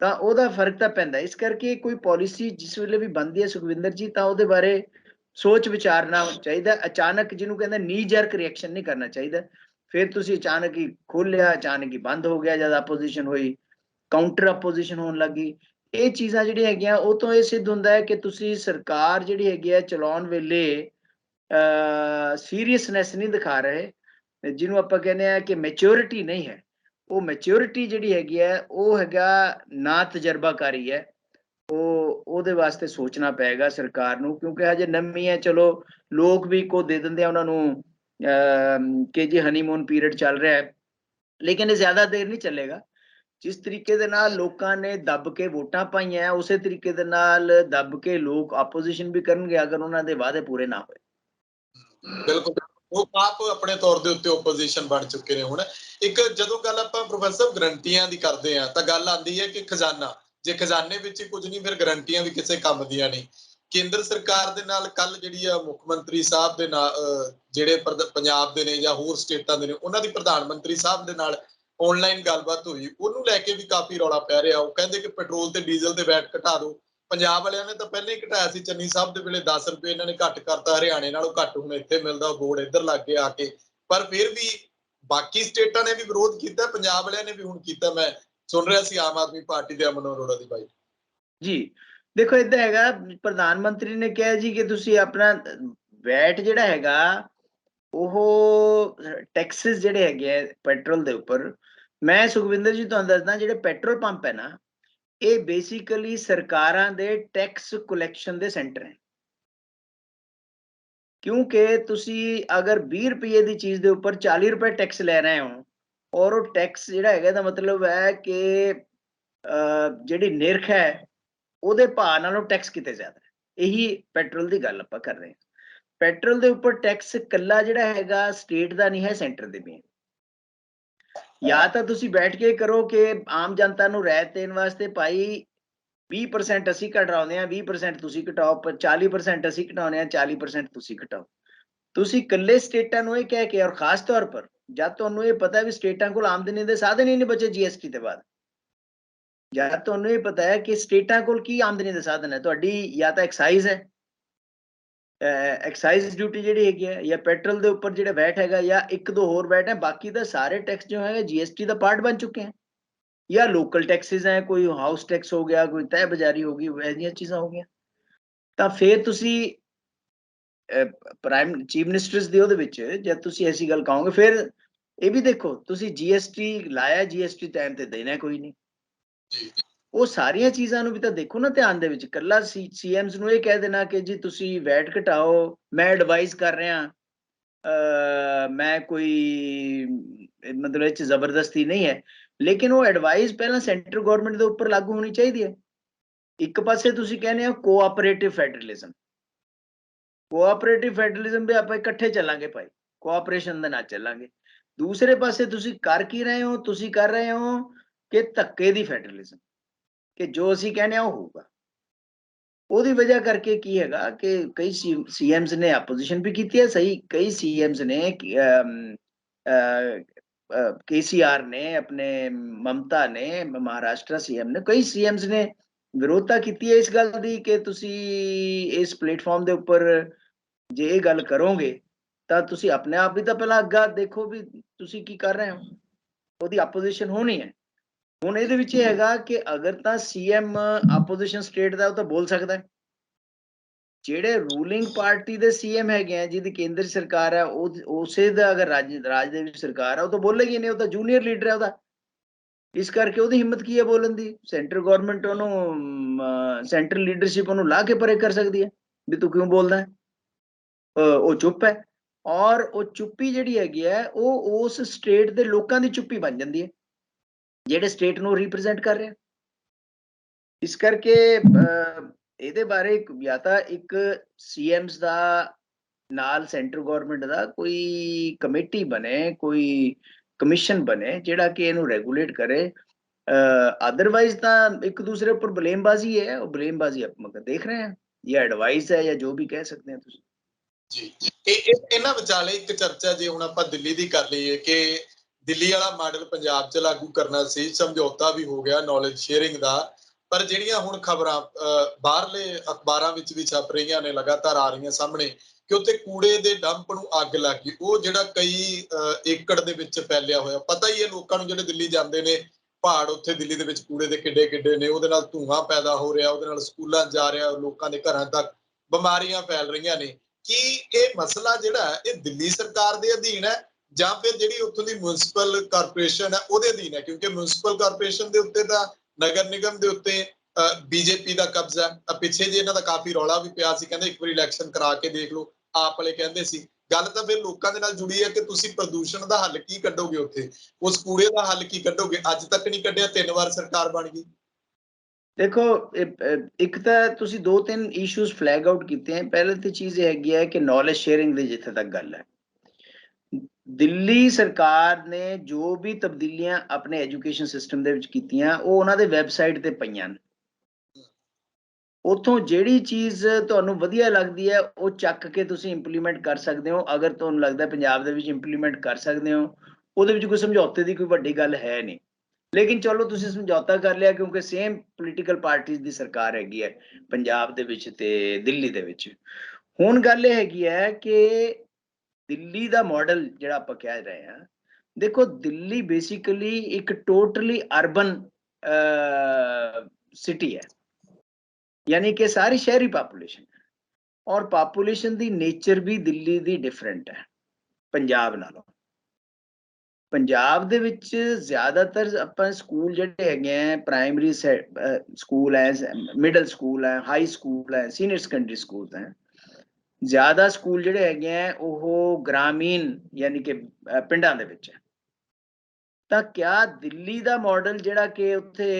ਤਾਂ ਉਹਦਾ ਫਰਕ ਤਾਂ ਪੈਂਦਾ। ਇਸ ਕਰਕੇ ਕੋਈ ਪਾਲਿਸੀ ਜਿਸ ਵੇਲੇ ਵੀ ਬਣਦੀ ਹੈ ਸੁਖਵਿੰਦਰ ਜੀ, ਤਾਂ ਉਹਦੇ ਬਾਰੇ ਸੋਚ ਵਿਚਾਰਨਾ ਚਾਹੀਦਾ। ਅਚਾਨਕ ਜਿਹਨੂੰ ਕਹਿੰਦੇ ਨੀ ਜਰਕ ਰਿਐਕਸ਼ਨ ਨਹੀਂ ਕਰਨਾ ਚਾਹੀਦਾ। ਫਿਰ ਤੁਸੀਂ ਅਚਾਨਕ ਹੀ ਖੋਲਿਆ, ਅਚਾਨਕ ਹੀ ਬੰਦ ਹੋ ਗਿਆ। ਜਦ ਆਪੋਜੀਸ਼ਨ ਹੋਈ, ਕਾਊਂਟਰ ਆਪੋਜੀਸ਼ਨ ਹੋਣ ਲੱਗੀ। ਇਹ ਚੀਜ਼ਾਂ ਜਿਹੜੀਆਂ ਹੈਗੀਆਂ ਉਹ ਤੋਂ ਇਹ ਸਿੱਧ ਹੁੰਦਾ ਹੈ ਕਿ ਤੁਸੀਂ ਸਰਕਾਰ ਜਿਹੜੀ ਹੈਗੀ ਹੈ ਚਲਾਉਣ ਵੇਲੇ ਸੀਰੀਅਸਨੈਸ ਨਹੀਂ ਦਿਖਾ ਰਹੇ, ਜਿਹਨੂੰ ਆਪਾਂ ਕਹਿੰਦੇ ਆ ਕਿ ਮੈਚਿਓਰਿਟੀ ਨਹੀਂ ਹੈ। ਉਹ ਮੈਚਿਓਰਿਟੀ ਜਿਹੜੀ ਹੈਗੀ ਹੈ ਉਹ ਹੈਗਾ ਨਾ ਤਜਰਬਾਕਾਰੀ ਹੈ। ਉਹ ਉਹਦੇ ਵਾਸਤੇ ਸੋਚਣਾ ਪਏਗਾ ਸਰਕਾਰ ਨੂੰ, ਕਿਉਂਕਿ ਹਜੇ ਨਵੀਂ ਹੈ। ਚਲੋ ਲੋਕ ਵੀ ਕੋ ਦੇ ਦਿੰਦੇ ਆ ਉਹਨਾਂ ਨੂੰ ਕਿ ਜੀ ਹਨੀਮੂਨ ਪੀਰੀਅਡ ਚੱਲ ਰਿਹਾ ਹੈ, ਲੇਕਿਨ ਇਹ ਜ਼ਿਆਦਾ ਦੇਰ ਨਹੀਂ ਚੱਲੇਗਾ। ਜਿਸ ਤਰੀਕੇ ਦੇ ਨਾਲ ਲੋਕਾਂ ਨੇ ਦੱਬ ਕੇ ਵੋਟਾਂ ਪਾਈਆਂ, ਉਸੇ ਤਰੀਕੇ ਦੇ ਨਾਲ ਦੱਬ ਕੇ ਲੋਕ ਆਪੋਜੀਸ਼ਨ ਵੀ ਕਰਨਗੇ ਅਗਰ ਉਹਨਾਂ ਦੇ ਵਾਅਦੇ ਪੂਰੇ ਨਾ ਹੋਏ। ਬਿਲਕੁਲ, ਉਹ ਆਪ ਆਪਣੇ ਤੌਰ ਦੇ ਉੱਤੇ ਓਪੋਜੀਸ਼ਨ ਬਣ ਚੁੱਕੇ ਨੇ ਹੁਣ। ਇੱਕ ਜਦੋਂ ਗੱਲ ਆਪਾਂ ਪ੍ਰੋਫੈਸਰ ਗਰੰਟੀਆਂ ਦੀ ਕਰਦੇ ਆ ਤਾਂ ਗੱਲ ਆਉਂਦੀ ਹੈ ਕਿ ਖਜ਼ਾਨਾ, ਜੇ ਖਜ਼ਾਨੇ ਵਿੱਚ ਕੁਝ ਨਹੀਂ ਫਿਰ ਗਰੰਟੀਆਂ ਵੀ ਕਿਸੇ ਕੰਮ ਦੀਆਂ ਨਹੀਂ। ਕੇਂਦਰ ਸਰਕਾਰ ਦੇ ਨਾਲ ਕੱਲ ਜਿਹੜੀ ਆ ਮੁੱਖ ਮੰਤਰੀ ਸਾਹਿਬ ਦੇ ਨਾਲ ਜਿਹੜੇ ਪੰਜਾਬ ਦੇ ਨੇ ਜਾਂ ਹੋਰ ਸਟੇਟਾਂ ਦੇ ਨੇ, ਉਹਨਾਂ ਦੀ ਪ੍ਰਧਾਨ ਮੰਤਰੀ ਸਾਹਿਬ ਦੇ ਨਾਲ ਆਨਲਾਈਨ ਗੱਲਬਾਤ ਹੋਈ। ਉਹਨੂੰ ਲੈ ਕੇ ਵੀ ਕਾਫੀ ਰੌਲਾ ਪੈ ਰਿਹਾ। ਉਹ ਕਹਿੰਦੇ ਕਿ ਪੈਟਰੋਲ ਤੇ ਡੀਜ਼ਲ ਦੇ ਵੈਟ ਘਟਾ ਦਿਓ। ਪੰਜਾਬ ਵਾਲਿਆਂ ਨੇ ਤਾਂ ਪਹਿਲਾਂ ਹੀ ਘਟਾਇਆ ਸੀ, ਚੰਨੀ ਸਾਹਿਬ ਦੇ ਵੇਲੇ 10 ਰੁਪਏ ਇਹਨਾਂ ਨੇ ਘੱਟ ਕਰਤਾ, ਹਰਿਆਣੇ ਨਾਲੋਂ ਘੱਟ ਹੁਣ ਇੱਥੇ ਮਿਲਦਾ, ਬੋਰਡ ਇੱਧਰ ਲੱਗ ਕੇ ਆ ਕੇ। ਪਰ ਫਿਰ ਵੀ ਬਾਕੀ ਸਟੇਟਾਂ ਨੇ ਵੀ ਵਿਰੋਧ ਕੀਤਾ, ਪੰਜਾਬ ਵਾਲਿਆਂ ਨੇ ਵੀ ਹੁਣ ਕੀਤਾ। ਮੈਂ ਸੁਣ ਰਿਹਾ ਸੀ ਆਮ ਆਦਮੀ ਪਾਰਟੀ ਦੇ ਅਮਨ ਅਰੋੜਾ ਦੀ ਬਾਈ ਜੀ। ਦੇਖੋ ਏਦਾਂ ਹੈਗਾ, ਪ੍ਰਧਾਨ ਮੰਤਰੀ ਨੇ ਕਿਹਾ ਜੀ ਕਿ ਤੁਸੀਂ ਆਪਣਾ ਵੈਟ ਜਿਹੜਾ ਹੈਗਾ ਉਹ ਟੈਕਸਿਸ ਜਿਹੜੇ ਹੈਗੇ ਆ ਪੈਟਰੋਲ ਦੇ ਉੱਪਰ। ਮੈਂ ਸੁਖਵਿੰਦਰ ਜੀ ਤੁਹਾਨੂੰ ਦੱਸਦਾ, ਜਿਹੜੇ ਪੈਟਰੋਲ ਪੰਪ ਹੈ ਨਾ, ਇਹ ਬੇਸਿਕਲੀ ਸਰਕਾਰਾਂ ਦੇ ਟੈਕਸ ਕਲੈਕਸ਼ਨ ਦੇ ਸੈਂਟਰ ਹੈ। ਕਿਉਂਕਿ ਤੁਸੀਂ ਅਗਰ 20 ਰੁਪਏ ਦੀ ਚੀਜ਼ ਦੇ ਉੱਪਰ 40 ਰੁਪਏ ਟੈਕਸ ਲੈ ਰਹੇ ਹੋ, ਔਰ ਉਹ ਟੈਕਸ ਜਿਹੜਾ ਹੈਗਾ ਦਾ ਮਤਲਬ ਹੈ ਕਿ ਜਿਹੜੀ ਨਿਰਖ ਹੈ ਉਹਦੇ ਭਾਅ ਨਾਲੋਂ ਟੈਕਸ ਕਿਤੇ ਜ਼ਿਆਦਾ ਹੈ। ਇਹੀ ਪੈਟਰੋਲ ਦੀ ਗੱਲ ਆਪਾਂ ਕਰ ਰਹੇ ਹਾਂ। ਪੈਟਰੋਲ ਦੇ ਉੱਪਰ ਟੈਕਸ ਕੱਲਾ ਜਿਹੜਾ ਹੈਗਾ ਸਟੇਟ ਦਾ ਨਹੀਂ ਹੈ, ਸੈਂਟਰ ਦੇ ਵੀ ਹੈ। ਜਾਂ ਤਾਂ ਤੁਸੀਂ ਬੈਠ ਕੇ ਕਰੋ ਕਿ ਆਮ ਜਨਤਾ ਨੂੰ ਰਾਇਤ ਦੇਣ ਵਾਸਤੇ ਭਾਈ 20% ਅਸੀਂ ਘਟਾਉਂਦੇ ਆ, 20% ਤੁਸੀਂ ਘਟਾਓ, 40% ਅਸੀਂ ਘਟਾਉਂਦੇ ਆ, 40% ਤੁਸੀਂ ਘਟਾਓ। ਤੁਸੀਂ ਇਕੱਲੇ ਸਟੇਟਾਂ ਨੂੰ ਇਹ ਕਹਿ ਕੇ, ਔਰ ਖਾਸ ਤੌਰ ਪਰ ਜਦ ਤੁਹਾਨੂੰ ਇਹ ਪਤਾ ਵੀ ਸਟੇਟਾਂ ਕੋਲ ਆਮਦਨੀ ਦੇ ਸਾਧਨ ਹੀ ਨਹੀਂ ਬਚੇ ਜੀਐਸਟੀ ਦੇ ਬਾਅਦ, ਜਦ ਤੁਹਾਨੂੰ ਇਹ ਪਤਾ ਹੈ ਕਿ ਸਟੇਟਾਂ ਕੋਲ ਕੀ ਆਮਦਨੀ ਦੇ ਸਾਧਨ ਹੈ, ਤੁਹਾਡੀ ਜਾਂ ਤਾਂ ਐਕਸਾਈਜ਼ ਹੈ, ਐਕਸਾਈਜ਼ ਡਿਊਟੀ ਜਿਹੜੀ ਹੈਗੀ ਹੈ, ਜਾਂ ਪੈਟਰੋਲ ਦੇ ਉੱਪਰ ਜਿਹੜਾ ਵੈਟ ਹੈਗਾ, ਜਾਂ ਇੱਕ ਦੋ ਹੋਰ ਵੈਟ ਹੈ, ਬਾਕੀ ਦਾ ਸਾਰੇ ਟੈਕਸ ਜੋ ਹੈ जीएसटी ਦਾ ਪਾर्ट बन चुके हैं, या लोकल टैक्सेस हैं, कोई हाउस टैक्स हो गया, कोई तय बाजारी होगी, ऐसी चीज़ां हो गई। ਤਾਂ ਫਿਰ ਤੁਸੀਂ ਪ੍ਰਾਈਮ ਚੀਫ ਮਿਨਿਸਟਰਸ ਦੇ ਉਹਦੇ ਵਿੱਚ ਜਦ ਤੁਸੀਂ ਐਸੀ ਗੱਲ ਕਹੋਗੇ, ਫਿਰ ਇਹ ਵੀ ਦੇਖੋ ਤੁਸੀਂ जीएसटी ਲਾਇਆ, जीएसटी ਟਾਈਮ ਤੇ ਦੇਣਾ ਕੋਈ ਨਹੀਂ, ਜੀ ਉਹ ਸਾਰੀਆਂ ਚੀਜ਼ਾਂ ਨੂੰ ਵੀ ਤਾਂ ਦੇਖੋ ਨਾ ਧਿਆਨ ਦੇ ਵਿੱਚ। ਇਕੱਲਾ ਸੀਐਮਸ ਨੂੰ ਇਹ ਕਹਿ ਦੇਣਾ ਕਿ ਜੀ ਤੁਸੀਂ ਵੈਟ ਘਟਾਓ, ਮੈਂ ਐਡਵਾਈਸ ਕਰ ਰਿਹਾ, ਮੈਂ ਕੋਈ ਮਤਲਬ ਇਹ ਚ ਜ਼ਬਰਦਸਤੀ ਨਹੀਂ ਹੈ, ਲੇਕਿਨ ਉਹ ਐਡਵਾਈਸ ਪਹਿਲਾਂ ਸੈਂਟਰ ਗਵਰਨਮੈਂਟ ਦੇ ਉੱਪਰ ਲਾਗੂ ਹੋਣੀ ਚਾਹੀਦੀ ਹੈ। ਇੱਕ ਪਾਸੇ ਤੁਸੀਂ ਕਹਿੰਦੇ ਹੋ ਕੋਆਪਰੇਟਿਵ ਫੈਡਰਲਿਜ਼ਮ, ਕੋਆਪਰੇਟਿਵ ਫੈਡਰਲਿਜ਼ਮ ਵੀ ਆਪਾਂ ਇਕੱਠੇ ਚੱਲਾਂਗੇ ਭਾਈ, ਕੋਆਪਰੇਸ਼ਨ ਦੇ ਨਾਲ ਚੱਲਾਂਗੇ। ਦੂਸਰੇ ਪਾਸੇ ਤੁਸੀਂ ਕਰ ਕੀ ਰਹੇ ਹੋ, ਤੁਸੀਂ ਕਰ ਰਹੇ ਹੋ ਕਿ ਧੱਕੇ ਦੀ ਫੈਡਰਲਿਜ਼ਮ, ਕਿ ਜੋ ਅਸੀਂ ਕਹਿੰਦੇ ਆ ਉਹ ਹੋਊਗਾ। ਉਹਦੀ ਵਜ੍ਹਾ ਕਰਕੇ ਕੀ ਹੈਗਾ ਕਿ ਕਈ ਸੀਐਮਸ ਨੇ ਆਪੋਜੀਸ਼ਨ ਵੀ ਕੀਤੀ ਹੈ, ਸਹੀ, ਕਈ ਸੀਐਮਸ ਨੇ केसीआर ने, अपने ममता ने, महाराष्ट्र सीएम ने, कई सीएम्स ने ਵਿਰੋਧਤਾ ਕੀਤੀ ਹੈ ਇਸ ਗੱਲ ਦੀ ਕਿ ਤੁਸੀਂ ਇਸ ਪਲੇਟਫਾਰਮ ਦੇ ਉੱਪਰ ਜੇ ਇਹ ਗੱਲ ਕਰੋਗੇ ਤਾਂ ਤੁਸੀਂ ਆਪਣੇ ਆਪ ਵੀ ਤਾਂ ਪਹਿਲਾਂ ਅੱਗਾ ਦੇਖੋ ਵੀ ਤੁਸੀਂ ਕੀ ਕਰ ਰਹੇ ਹੋ, ਉਹਦੀ ਆਪੋਜੀਸ਼ਨ ਹੋਣੀ ਹੈ। ਹੁਣ ਇਹਦੇ ਵਿੱਚ ਇਹ ਹੈਗਾ ਕਿ ਅਗਰ ਤਾਂ ਸੀਐਮ ਆਪੋਜੀਸ਼ਨ ਸਟੇਟ ਦਾ ਉਹ ਤਾਂ ਬੋਲ ਸਕਦਾ ਹੈ, ਜਿਹੜੇ ਰੂਲਿੰਗ ਪਾਰਟੀ ਦੇ ਸੀਐਮ ਹੈਗੇ ਆ ਜਿਹਦੀ ਕੇਂਦਰ ਸਰਕਾਰ ਹੈ, ਉਹ ਉਸੇ ਦਾ ਅਗਰ ਰਾਜ ਦੇ ਵਿੱਚ ਸਰਕਾਰ ਹੈ, ਉਹ ਤਾਂ ਬੋਲੇਗੀ ਨਹੀਂ, ਉਹ ਤਾਂ ਜੂਨੀਅਰ ਲੀਡਰ ਹੈ ਉਹਦਾ। ਇਸ ਕਰਕੇ ਉਹਦੀ ਹਿੰਮਤ ਕੀ ਹੈ ਬੋਲਣ ਦੀ, ਸੈਂਟਰ ਗਵਰਨਮੈਂਟ ਉਹਨੂੰ ਸੈਂਟਰਲ ਲੀਡਰਸ਼ਿਪ ਉਹਨੂੰ ਲਾ ਕੇ ਪਰੇ ਕਰ ਸਕਦੀ ਹੈ ਵੀ ਤੂੰ ਕਿਉਂ ਬੋਲਦਾ ਹੈ, ਉਹ ਚੁੱਪ ਹੈ। ਔਰ ਉਹ ਚੁੱਪੀ ਜਿਹੜੀ ਹੈਗੀ ਹੈ ਉਹ ਉਸ ਸਟੇਟ ਦੇ ਲੋਕਾਂ ਦੀ ਚੁੱਪੀ ਬਣ ਜਾਂਦੀ ਹੈ ਜਿਹੜੇ ਸਟੇਟ ਨੂੰ ਰਿਪਰੈਜ਼ੈਂਟ ਕਰ ਰਹੇ। ਇਸ ਕਰਕੇ ਇਹਦੇ ਬਾਰੇ ਜਾਂ ਤਾਂ ਇੱਕ ਸੀਐਮਸ ਦਾ ਨਾਲ ਸੈਂਟਰ ਗਵਰਨਮੈਂਟ ਦਾ ਕੋਈ ਕਮੇਟੀ ਬਣੇ, ਕੋਈ ਕਮਿਸ਼ਨ ਬਣੇ ਜਿਹੜਾ ਕਿ ਇਹਨੂੰ ਰੈਗੂਲੇਟ ਕਰੇ। ਅਦਰਵਾइज ਤਾਂ ਇੱਕ ਦੂਸਰੇ ਉੱਪਰ ਬਲੇਮਬਾਜ਼ੀ ਹੈ, ਉਹ ਬਲੇਮਬਾਜ਼ੀ ਆਪਾਂ ਦੇਖ ਰਹੇ ਹਾਂ, ਜਾਂ ਐਡਵਾਈਸ ਹੈ ਜਾਂ ਜੋ ਵੀ ਕਹਿ ਸਕਦੇ ਹੋ ਤੁਸੀਂ। ਜੀ ਇਹਨਾਂ ਵਿਚਾਲੇ ਇੱਕ ਚਰਚਾ ਜੇ ਹੁਣ ਆਪਾਂ ਦਿੱਲੀ ਦੀ ਕਰ ਲਈਏ ਕਿ ਦਿੱਲੀ ਵਾਲਾ ਮਾਡਲ ਪੰਜਾਬ 'ਚ ਲਾਗੂ ਕਰਨਾ ਸੀ, ਸਮਝੌਤਾ ਵੀ ਹੋ ਗਿਆ ਨੌਲੇਜ ਸ਼ੇਅਰਿੰਗ ਦਾ, ਪਰ ਜਿਹੜੀਆਂ ਹੁਣ ਖਬਰਾਂ ਬਾਹਰਲੇ ਅਖਬਾਰਾਂ ਵਿੱਚ ਵੀ ਛਪ ਰਹੀਆਂ ਨੇ, ਲਗਾਤਾਰ ਆ ਰਹੀਆਂ ਸਾਹਮਣੇ ਕਿ ਉੱਥੇ ਕੂੜੇ ਦੇ ਡੰਪ ਨੂੰ ਅੱਗ ਲੱਗ ਗਈ, ਉਹ ਜਿਹੜਾ ਕਈ ਏਕੜ ਦੇ ਵਿੱਚ ਫੈਲਿਆ ਹੋਇਆ। ਪਤਾ ਹੀ ਹੈ ਲੋਕਾਂ ਨੂੰ ਜਿਹੜੇ ਦਿੱਲੀ ਜਾਂਦੇ ਨੇ, ਪਹਾੜ ਉੱਥੇ ਦਿੱਲੀ ਦੇ ਵਿੱਚ ਕੂੜੇ ਦੇ ਕਿੱਡੇ ਕਿੱਡੇ ਨੇ, ਉਹਦੇ ਨਾਲ ਧੂਆਂ ਪੈਦਾ ਹੋ ਰਿਹਾ, ਉਹਦੇ ਨਾਲ ਸਕੂਲਾਂ ਜਾ ਰਿਹਾ, ਲੋਕਾਂ ਦੇ ਘਰਾਂ ਤੱਕ ਬਿਮਾਰੀਆਂ ਫੈਲ ਰਹੀਆਂ ਨੇ। ਕੀ ਇਹ ਮਸਲਾ ਜਿਹੜਾ ਇਹ ਦਿੱਲੀ ਸਰਕਾਰ ਦੇ ਅਧੀਨ ਹੈ ਜਾਂ ਫਿਰ ਜਿਹੜੀ ਉੱਥੋਂ ਦੀ ਮਿਊਨਿਸਪਲ ਕਾਰਪੋਰੇਸ਼ਨ ਹੈ ਉਹਦੇ ਅਧੀਨ ਹੈ? ਕਿਉਂਕਿ ਮਿਊਨਿਸਪਲ ਕਾਰਪੋਰੇਸ਼ਨ ਦੇ ਉੱਤੇ ਤਾਂ ਨਗਰ ਨਿਗਮ ਦੇ ਉੱਤੇ ਬੀਜੇਪੀ ਦਾ ਕਬਜ਼ਾ ਹੈ। ਪਿੱਛੇ ਜੇ ਇਹਨਾਂ ਦਾ ਕਾਫੀ ਰੌਲਾ ਵੀ ਪਿਆ ਸੀ, ਕਹਿੰਦੇ ਇੱਕ ਵਾਰੀ ਇਲੈਕਸ਼ਨ ਕਰਾ ਕੇ ਦੇਖ ਲਓ, ਆਪ ਵਾਲੇ ਕਹਿੰਦੇ ਸੀ। ਗੱਲ ਤਾਂ ਫਿਰ ਲੋਕਾਂ ਦੇ ਨਾਲ ਜੁੜੀ ਹੈ ਕਿ ਤੁਸੀਂ ਪ੍ਰਦੂਸ਼ਣ ਦਾ ਹੱਲ ਕੀ ਕੱਢੋਗੇ, ਉੱਥੇ ਉਸ ਕੂੜੇ ਦਾ ਹੱਲ ਕੀ ਕੱਢੋਗੇ? ਅੱਜ ਤੱਕ ਨਹੀਂ ਕੱਢਿਆ, 3 ਵਾਰ ਸਰਕਾਰ ਬਣ ਗਈ। ਦੇਖੋ ਇੱਕ ਤਾਂ ਤੁਸੀਂ 2-3 ਇਸ਼ੂਜ਼ ਫਲੈਗ ਆਊਟ ਕੀਤੇ ਹੈ। ਪਹਿਲੇ ਤੇ ਚੀਜ਼ ਇਹ ਹੈਗੀ ਹੈ ਕਿ ਨੌਲੇਜ ਸ਼ੇਅਰਿੰਗ ਦੀ ਜਿੱਥੇ ਤੱਕ ਗੱਲ ਹੈ, ਦਿੱਲੀ ਸਰਕਾਰ ਨੇ ਜੋ ਵੀ ਤਬਦੀਲੀਆਂ ਆਪਣੇ ਐਜੂਕੇਸ਼ਨ ਸਿਸਟਮ ਦੇ ਵਿੱਚ ਕੀਤੀਆਂ ਉਹ ਉਹਨਾਂ ਦੇ ਵੈਬਸਾਈਟ ਤੇ ਪਈਆਂ ਨੇ। ਉੱਥੋਂ ਜਿਹੜੀ ਚੀਜ਼ ਤੁਹਾਨੂੰ ਵਧੀਆ ਲੱਗਦੀ ਹੈ ਉਹ ਚੱਕ ਕੇ ਤੁਸੀਂ ਇੰਪਲੀਮੈਂਟ ਕਰ ਸਕਦੇ ਹੋ। ਅਗਰ ਤੁਹਾਨੂੰ ਲੱਗਦਾ ਪੰਜਾਬ ਦੇ ਵਿੱਚ ਇੰਪਲੀਮੈਂਟ ਕਰ ਸਕਦੇ ਹੋ, ਉਹਦੇ ਵਿੱਚ ਕੋਈ ਸਮਝੌਤੇ ਦੀ ਕੋਈ ਵੱਡੀ ਗੱਲ ਹੈ ਨਹੀਂ। ਲੇਕਿਨ ਚਲੋ ਤੁਸੀਂ ਸਮਝੌਤਾ ਕਰ ਲਿਆ ਕਿਉਂਕਿ ਸੇਮ ਪੋਲੀਟੀਕਲ ਪਾਰਟੀਜ਼ ਦੀ ਸਰਕਾਰ ਹੈਗੀ ਹੈ ਪੰਜਾਬ ਦੇ ਵਿੱਚ ਤੇ ਦਿੱਲੀ ਦੇ ਵਿੱਚ। ਹੁਣ ਗੱਲ ਇਹ ਹੈਗੀ ਹੈ ਕਿ ਦਿੱਲੀ ਦਾ ਮਾਡਲ ਜਿਹੜਾ ਆਪਾਂ ਕਹਿ ਰਹੇ ਹਾਂ, ਦੇਖੋ ਦਿੱਲੀ ਬੇਸਿਕਲੀ ਇੱਕ ਟੋਟਲੀ ਅਰਬਨ ਸਿਟੀ ਹੈ, यानी कि सारी शहरी पॉपुलेशन है, और पॉपुलेशन दी नेचर भी दिल्ली दी डिफरेंट है पंजाब नालों। पंजाब दे विच ज़्यादातर ਆਪਾਂ ਸਕੂਲ ਜਿਹੜੇ ਹੈਗੇ ਆ ਪ੍ਰਾਇਮਰੀ ਸਕੂਲ ਹੈ, ਮਿਡਲ ਸਕੂਲ ਹੈ, ਹਾਈ ਸਕੂਲ ਹੈ, ਸੀਨੀਅਰ ਸੈਕੰਡਰੀ ਸਕੂਲ ਹੈ। ਜ਼ਿਆਦਾ ਸਕੂਲ ਜਿਹੜੇ ਹੈਗੇ ਆ ਉਹ ਗ੍ਰਾਮੀਣ ਯਾਨੀ ਕਿ ਪਿੰਡਾਂ ਦੇ ਵਿੱਚ ਹੈ। ਤਾਂ ਕਿਆ ਦਿੱਲੀ ਦਾ ਮਾਡਲ ਜਿਹੜਾ ਕਿ ਉੱਥੇ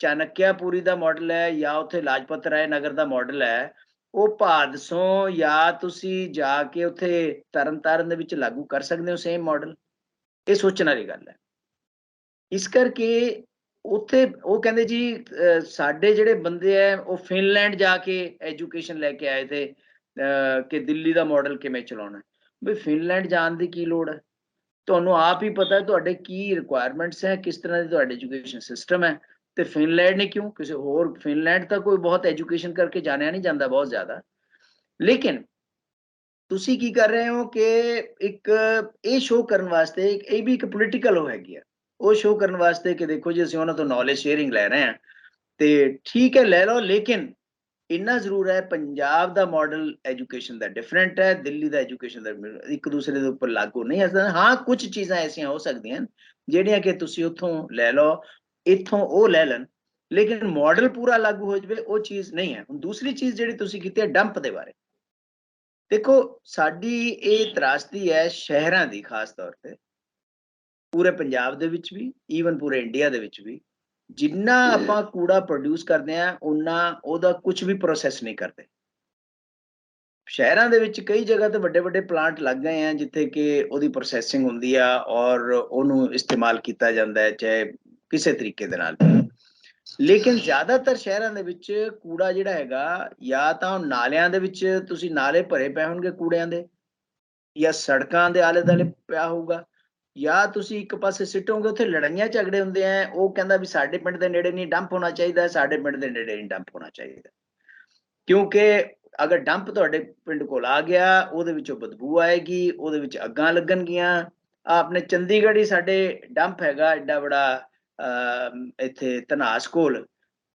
ਚਾਣਕਿਆਪੁਰੀ ਦਾ ਮਾਡਲ ਹੈ ਜਾਂ ਉੱਥੇ ਲਾਜਪਤ ਰਾਏ ਨਗਰ ਦਾ ਮਾਡਲ ਹੈ, ਉਹ ਭਾਦਸੋਂ ਜਾਂ ਤੁਸੀਂ ਜਾ ਕੇ ਉੱਥੇ ਤਰਨਤਾਰਨ ਦੇ ਵਿੱਚ ਲਾਗੂ ਕਰ ਸਕਦੇ ਹੋ ਸੇਮ ਮਾਡਲ? ਇਹ ਸੋਚਣ ਵਾਲੀ ਗੱਲ ਹੈ। ਇਸ ਕਰਕੇ ਉੱਥੇ ਉਹ ਕਹਿੰਦੇ ਜੀ ਸਾਡੇ ਜਿਹੜੇ ਬੰਦੇ ਹੈ ਉਹ ਫਿਨਲੈਂਡ ਜਾ ਕੇ ਐਜੂਕੇਸ਼ਨ ਲੈ ਕੇ ਆਏ ਥੇ ਕਿ ਦਿੱਲੀ ਦਾ ਮਾਡਲ ਕਿਵੇਂ ਚਲਾਉਣਾ। ਵੀ ਫਿਨਲੈਂਡ ਜਾਣ ਦੀ ਕੀ ਲੋੜ ਹੈ? ਤੁਹਾਨੂੰ ਆਪ ਹੀ ਪਤਾ ਤੁਹਾਡੇ ਕੀ ਰਿਕੁਆਇਰਮੈਂਟਸ ਹੈ, ਕਿਸ ਤਰ੍ਹਾਂ ਦੀ ਤੁਹਾਡੇ ਐਜੂਕੇਸ਼ਨ ਸਿਸਟਮ ਹੈ। ਤੇ ਫਿਨਲੈਂਡ ਨੇ ਕਿਉਂ, ਕਿਸੇ ਹੋਰ ਫਿਨਲੈਂਡ ਤਾਂ ਕੋਈ ਬਹੁਤ ਐਜੂਕੇਸ਼ਨ ਕਰਕੇ ਜਾਣਿਆ ਨਹੀਂ ਜਾਂਦਾ ਬਹੁਤ ਜ਼ਿਆਦਾ। ਲੇਕਿਨ ਤੁਸੀਂ ਕੀ ਕਰ ਰਹੇ ਹੋ ਕਿ ਇੱਕ ਇਹ ਸ਼ੋਅ ਕਰਨ ਵਾਸਤੇ, ਇਹ ਵੀ ਇੱਕ ਪੋਲੀਟੀਕਲ ਉਹ ਹੈਗੀ ਆ, ਉਹ ਸ਼ੋਅ ਕਰਨ ਵਾਸਤੇ ਕਿ ਦੇਖੋ ਜੀ ਅਸੀਂ ਉਹਨਾਂ ਤੋਂ ਨੌਲੇਜ ਸ਼ੇਅਰਿੰਗ ਲੈ ਰਹੇ ਹਾਂ ਤੇ ਠੀਕ ਹੈ ਲੈ ਲਓ, ਲੇਕਿਨ ਇੰਨਾ ਜ਼ਰੂਰ ਹੈ ਪੰਜਾਬ ਦਾ ਮਾਡਲ ਐਜੂਕੇਸ਼ਨ ਦਾ ਡਿਫਰੈਂਟ ਹੈ, ਦਿੱਲੀ ਦਾ ਐਜੂਕੇਸ਼ਨ ਦਾ ਇੱਕ ਦੂਸਰੇ ਦੇ ਉੱਪਰ ਲਾਗੂ ਨਹੀਂ ਹੈ। ਹਾਂ ਕੁਝ ਚੀਜ਼ਾਂ ਐਸੀਆਂ ਹੋ ਸਕਦੀਆਂ ਜਿਹੜੀਆਂ ਕਿ ਤੁਸੀਂ ਉੱਥੋਂ ਲੈ ਲਓ, ਇੱਥੋਂ ਉਹ ਲੈ ਲੈਣ, ਲੇਕਿਨ ਮਾਡਲ ਪੂਰਾ ਲਾਗੂ ਹੋ ਜਾਵੇ ਉਹ ਚੀਜ਼ ਨਹੀਂ ਹੈ। ਹੁਣ ਦੂਸਰੀ ਚੀਜ਼ ਜਿਹੜੀ ਤੁਸੀਂ ਕੀਤੀ ਹੈ ਡੰਪ ਦੇ ਬਾਰੇ, ਦੇਖੋ ਸਾਡੀ ਇਹ ਤਰਾਸਦੀ ਹੈ ਸ਼ਹਿਰਾਂ ਦੀ, ਖਾਸ ਤੌਰ ਤੇ ਪੂਰੇ ਪੰਜਾਬ ਦੇ ਵਿੱਚ ਵੀ, ਈਵਨ ਪੂਰੇ ਇੰਡੀਆ ਦੇ ਵਿੱਚ ਵੀ, ਜਿੰਨਾ ਆਪਾਂ ਕੂੜਾ ਪ੍ਰੋਡਿਊਸ ਕਰਦੇ ਆ ਉਹਨਾਂ ਉਹਦਾ ਕੁਝ ਵੀ ਪ੍ਰੋਸੈਸ ਨਹੀਂ ਕਰਦੇ। ਸ਼ਹਿਰਾਂ ਦੇ ਵਿੱਚ ਕਈ ਜਗ੍ਹਾ ਤੇ ਵੱਡੇ ਵੱਡੇ ਪਲਾਂਟ ਲੱਗ ਗਏ ਆ ਜਿੱਥੇ ਕਿ ਉਹਦੀ ਪ੍ਰੋਸੈਸਿੰਗ ਹੁੰਦੀ ਆ ਔਰ ਉਹਨੂੰ ਇਸਤੇਮਾਲ ਕੀਤਾ ਜਾਂਦਾ ਹੈ ਚਾਹੇ ਕਿਸੇ ਤਰੀਕੇ ਦੇ ਨਾਲ। ਲੇਕਿਨ ਜ਼ਿਆਦਾਤਰ ਸ਼ਹਿਰਾਂ ਦੇ ਵਿੱਚ ਕੂੜਾ ਜਿਹੜਾ ਹੈਗਾ ਜਾਂ ਤਾਂ ਨਾਲਿਆਂ ਦੇ ਵਿੱਚ, ਤੁਸੀਂ ਨਾਲੇ ਭਰੇ ਪਏ ਹੋਣਗੇ ਕੂੜਿਆਂ ਦੇ, ਜਾਂ ਸੜਕਾਂ ਦੇ ਆਲੇ ਦੁਆਲੇ ਪਿਆ ਹੋਊਗਾ, ਜਾਂ ਤੁਸੀਂ ਇੱਕ ਪਾਸੇ ਸਿੱਟੋਗੇ ਉੱਥੇ ਲੜਾਈਆਂ ਝਗੜੇ ਹੁੰਦੇ ਆ। ਉਹ ਕਹਿੰਦਾ ਵੀ ਸਾਡੇ ਪਿੰਡ ਦੇ ਨੇੜੇ ਨਹੀਂ ਡੰਪ ਹੋਣਾ ਚਾਹੀਦਾ, ਸਾਡੇ ਪਿੰਡ ਦੇ ਨੇੜੇ ਨਹੀਂ ਡੰਪ ਹੋਣਾ ਚਾਹੀਦਾ, ਕਿਉਂਕਿ ਅਗਰ ਡੰਪ ਤੁਹਾਡੇ ਪਿੰਡ ਕੋਲ ਆ ਗਿਆ ਉਹਦੇ ਵਿੱਚੋਂ ਬਦਬੂ ਆਏਗੀ, ਉਹਦੇ ਵਿੱਚ ਅੱਗਾਂ ਲੱਗਣਗੀਆਂ। ਆਪਣੇ ਚੰਡੀਗੜ੍ਹ ਹੀ ਸਾਡੇ ਡੰਪ ਹੈਗਾ ਐਡਾ ਬੜਾ, ਇੱਥੇ ਧਨਾਸ ਕੋਲ,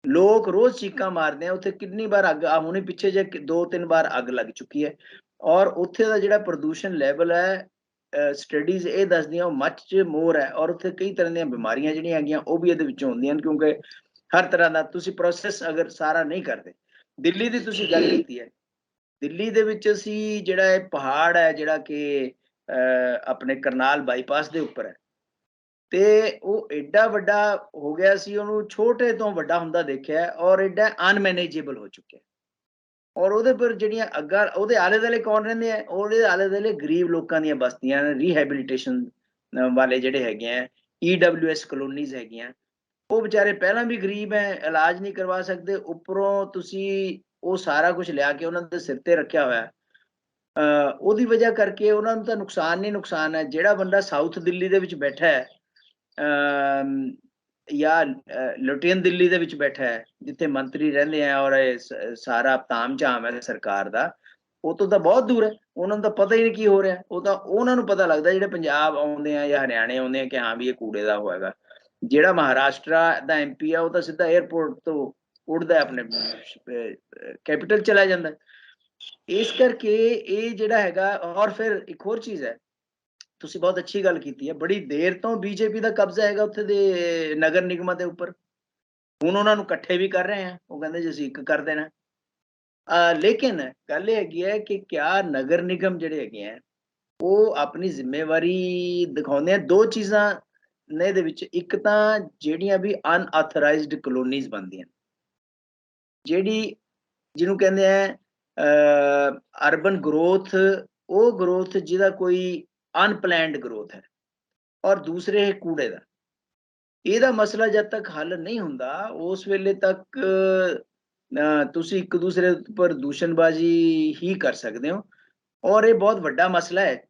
ਲੋਕ ਰੋਜ਼ ਚੀਕਾਂ ਮਾਰਦੇ ਆ, ਉੱਥੇ ਕਿੰਨੀ ਵਾਰ ਅੱਗ, ਹੁਣੇ ਪਿੱਛੇ ਜੇ 2-3 ਵਾਰ ਅੱਗ ਲੱਗ ਚੁੱਕੀ ਹੈ। ਔਰ ਉੱਥੇ ਦਾ ਜਿਹੜਾ ਪ੍ਰਦੂਸ਼ਣ ਲੈਵਲ ਹੈ, ਸਟੱਡੀਜ਼ ਇਹ ਦੱਸਦੀਆਂ ਉਹ ਮੱਚ ਮੋਰ ਹੈ, ਔਰ ਉੱਥੇ ਕਈ ਤਰ੍ਹਾਂ ਦੀਆਂ ਬਿਮਾਰੀਆਂ ਜਿਹੜੀਆਂ ਹੈਗੀਆਂ ਉਹ ਵੀ ਇਹਦੇ ਵਿੱਚੋਂ ਹੁੰਦੀਆਂ ਹਨ, ਕਿਉਂਕਿ ਹਰ ਤਰ੍ਹਾਂ ਦਾ ਤੁਸੀਂ ਪ੍ਰੋਸੈਸ ਅਗਰ ਸਾਰਾ ਨਹੀਂ ਕਰਦੇ। ਦਿੱਲੀ ਦੀ ਤੁਸੀਂ ਗੱਲ ਕੀਤੀ ਹੈ, ਦਿੱਲੀ ਦੇ ਵਿੱਚ ਅਸੀਂ ਜਿਹੜਾ ਇਹ ਪਹਾੜ ਹੈ ਜਿਹੜਾ ਕਿ ਆਪਣੇ ਕਰਨਾਲ ਬਾਈਪਾਸ ਦੇ ਉੱਪਰ ਹੈ, ਤੇ ਉਹ ਐਡਾ ਵੱਡਾ ਹੋ ਗਿਆ ਸੀ, ਉਹਨੂੰ ਛੋਟੇ ਤੋਂ ਵੱਡਾ ਹੁੰਦਾ ਦੇਖਿਆ ਔਰ ਐਡਾ ਅਨਮੈਨੇਜੇਬਲ ਹੋ ਚੁੱਕਿਆ। ਔਰ ਉਹਦੇ ਪਰ ਜਿਹੜੀਆਂ ਅੱਗਾਂ, ਉਹਦੇ ਆਲੇ ਦੁਆਲੇ ਕੌਣ ਰਹਿੰਦੇ ਆ? ਉਹਦੇ ਆਲੇ ਦੁਆਲੇ ਗਰੀਬ ਲੋਕਾਂ ਦੀਆਂ ਬਸਤੀਆਂ, ਰੀਹੈਬਿਲਿਟੇਸ਼ਨ ਵਾਲੇ ਜਿਹੜੇ ਹੈਗੇ ਆ, EWS ਕਲੋਨੀਜ਼ ਹੈਗੀਆਂ। ਉਹ ਵਿਚਾਰੇ ਪਹਿਲਾਂ ਵੀ ਗਰੀਬ ਹੈ, ਇਲਾਜ ਨਹੀਂ ਕਰਵਾ ਸਕਦੇ, ਉੱਪਰੋਂ ਤੁਸੀਂ ਉਹ ਸਾਰਾ ਕੁਝ ਲਿਆ ਕੇ ਉਹਨਾਂ ਦੇ ਸਿਰ ਤੇ ਰੱਖਿਆ ਹੋਇਆ। ਉਹਦੀ ਵਜ੍ਹਾ ਕਰਕੇ ਉਹਨਾਂ ਨੂੰ ਤਾਂ ਨੁਕਸਾਨ ਨਹੀਂ ਨੁਕਸਾਨ ਹੈ। ਜਿਹੜਾ ਬੰਦਾ ਸਾਊਥ ਦਿੱਲੀ ਦੇ ਵਿੱਚ ਬੈਠਾ ਹੈ ਜਾਂ ਲੁਟੀਨ ਦਿੱਲੀ ਦੇ ਵਿੱਚ ਬੈਠਾ ਹੈ ਜਿੱਥੇ ਮੰਤਰੀ ਰਹਿੰਦੇ ਆ ਔਰ ਸਾਰਾ ਤਾਮ ਝਾਮ ਹੈ ਸਰਕਾਰ ਦਾ, ਉਹ ਤੋਂ ਤਾਂ ਬਹੁਤ ਦੂਰ ਹੈ, ਉਹਨਾਂ ਨੂੰ ਤਾਂ ਪਤਾ ਹੀ ਨਹੀਂ ਕੀ ਹੋ ਰਿਹਾ। ਉਹ ਤਾਂ ਉਹਨਾਂ ਨੂੰ ਪਤਾ ਲੱਗਦਾ ਜਿਹੜੇ ਪੰਜਾਬ ਆਉਂਦੇ ਆ ਜਾਂ ਹਰਿਆਣੇ ਆਉਂਦੇ ਆ ਕਿ ਹਾਂ ਵੀ ਇਹ ਕੂੜੇ ਦਾ ਹੋਏਗਾ। ਜਿਹੜਾ ਮਹਾਰਾਸ਼ਟਰਾ ਦਾ MP ਆ ਉਹ ਤਾਂ ਸਿੱਧਾ 에ਅਰਪੋਰਟ ਤੋਂ ਉੱਡਦਾ ਆਪਣੇ ਕੈਪੀਟਲ ਚਲਾ ਜਾਂਦਾ। ਇਸ ਕਰਕੇ ਇਹ ਜਿਹੜਾ ਹੈਗਾ, ਔਰ ਫਿਰ ਇੱਕ ਹੋਰ ਚੀਜ਼ ਹੈ, ਤੁਸੀਂ ਬਹੁਤ ਅੱਛੀ ਗੱਲ ਕੀਤੀ ਹੈ, ਬੜੀ ਦੇਰ ਤੋਂ BJP ਦਾ ਕਬਜ਼ਾ ਹੈਗਾ ਉੱਥੇ ਦੇ ਨਗਰ ਨਿਗਮਾਂ ਦੇ ਉੱਪਰ। ਹੁਣ ਉਹਨਾਂ ਨੂੰ ਇਕੱਠੇ ਵੀ ਕਰ ਰਹੇ ਆ, ਉਹ ਕਹਿੰਦੇ ਜੀ ਅਸੀਂ ਇੱਕ ਕਰ ਦੇਣਾ। ਲੇਕਿਨ ਗੱਲ ਇਹ ਹੈਗੀ ਹੈ ਕਿ ਕਿਆ ਨਗਰ ਨਿਗਮ ਜਿਹੜੇ ਹੈਗੇ ਆ ਉਹ ਆਪਣੀ ਜ਼ਿੰਮੇਵਾਰੀ ਦਿਖਾਉਂਦੇ ਆ? ਦੋ ਚੀਜ਼ਾਂ ਨੇ ਇਹਦੇ ਵਿੱਚ, ਇੱਕ ਤਾਂ ਜਿਹੜੀਆਂ ਵੀ ਅਨਆਥੋਰਾਈਜ਼ਡ ਕਲੋਨੀਜ਼ ਬਣਦੀਆਂ, ਜਿਹੜੀ ਜਿਹਨੂੰ ਕਹਿੰਦੇ ਆ ਅਰਬਨ ਗਰੋਥ, ਉਹ ਗਰੋਥ ਜਿਹਦਾ ਕੋਈ ਅਨਪਲੈਨਡ ਗਰੋਥ ਹੈ, ਔਰ ਦੂਸਰੇ ਹੈ ਕੂੜੇ ਦਾ। ਇਹਦਾ ਮਸਲਾ ਜਦ ਤੱਕ ਹੱਲ ਨਹੀਂ ਹੁੰਦਾ ਉਸ ਵੇਲੇ ਤੱਕ ਤੁਸੀਂ ਇੱਕ ਦੂਸਰੇ ਉੱਪਰ ਦੂਸ਼ਣਬਾਜ਼ੀ ਹੀ ਕਰ ਸਕਦੇ ਹੋ, ਔਰ ਇਹ ਬਹੁਤ ਵੱਡਾ ਮਸਲਾ ਹੈ।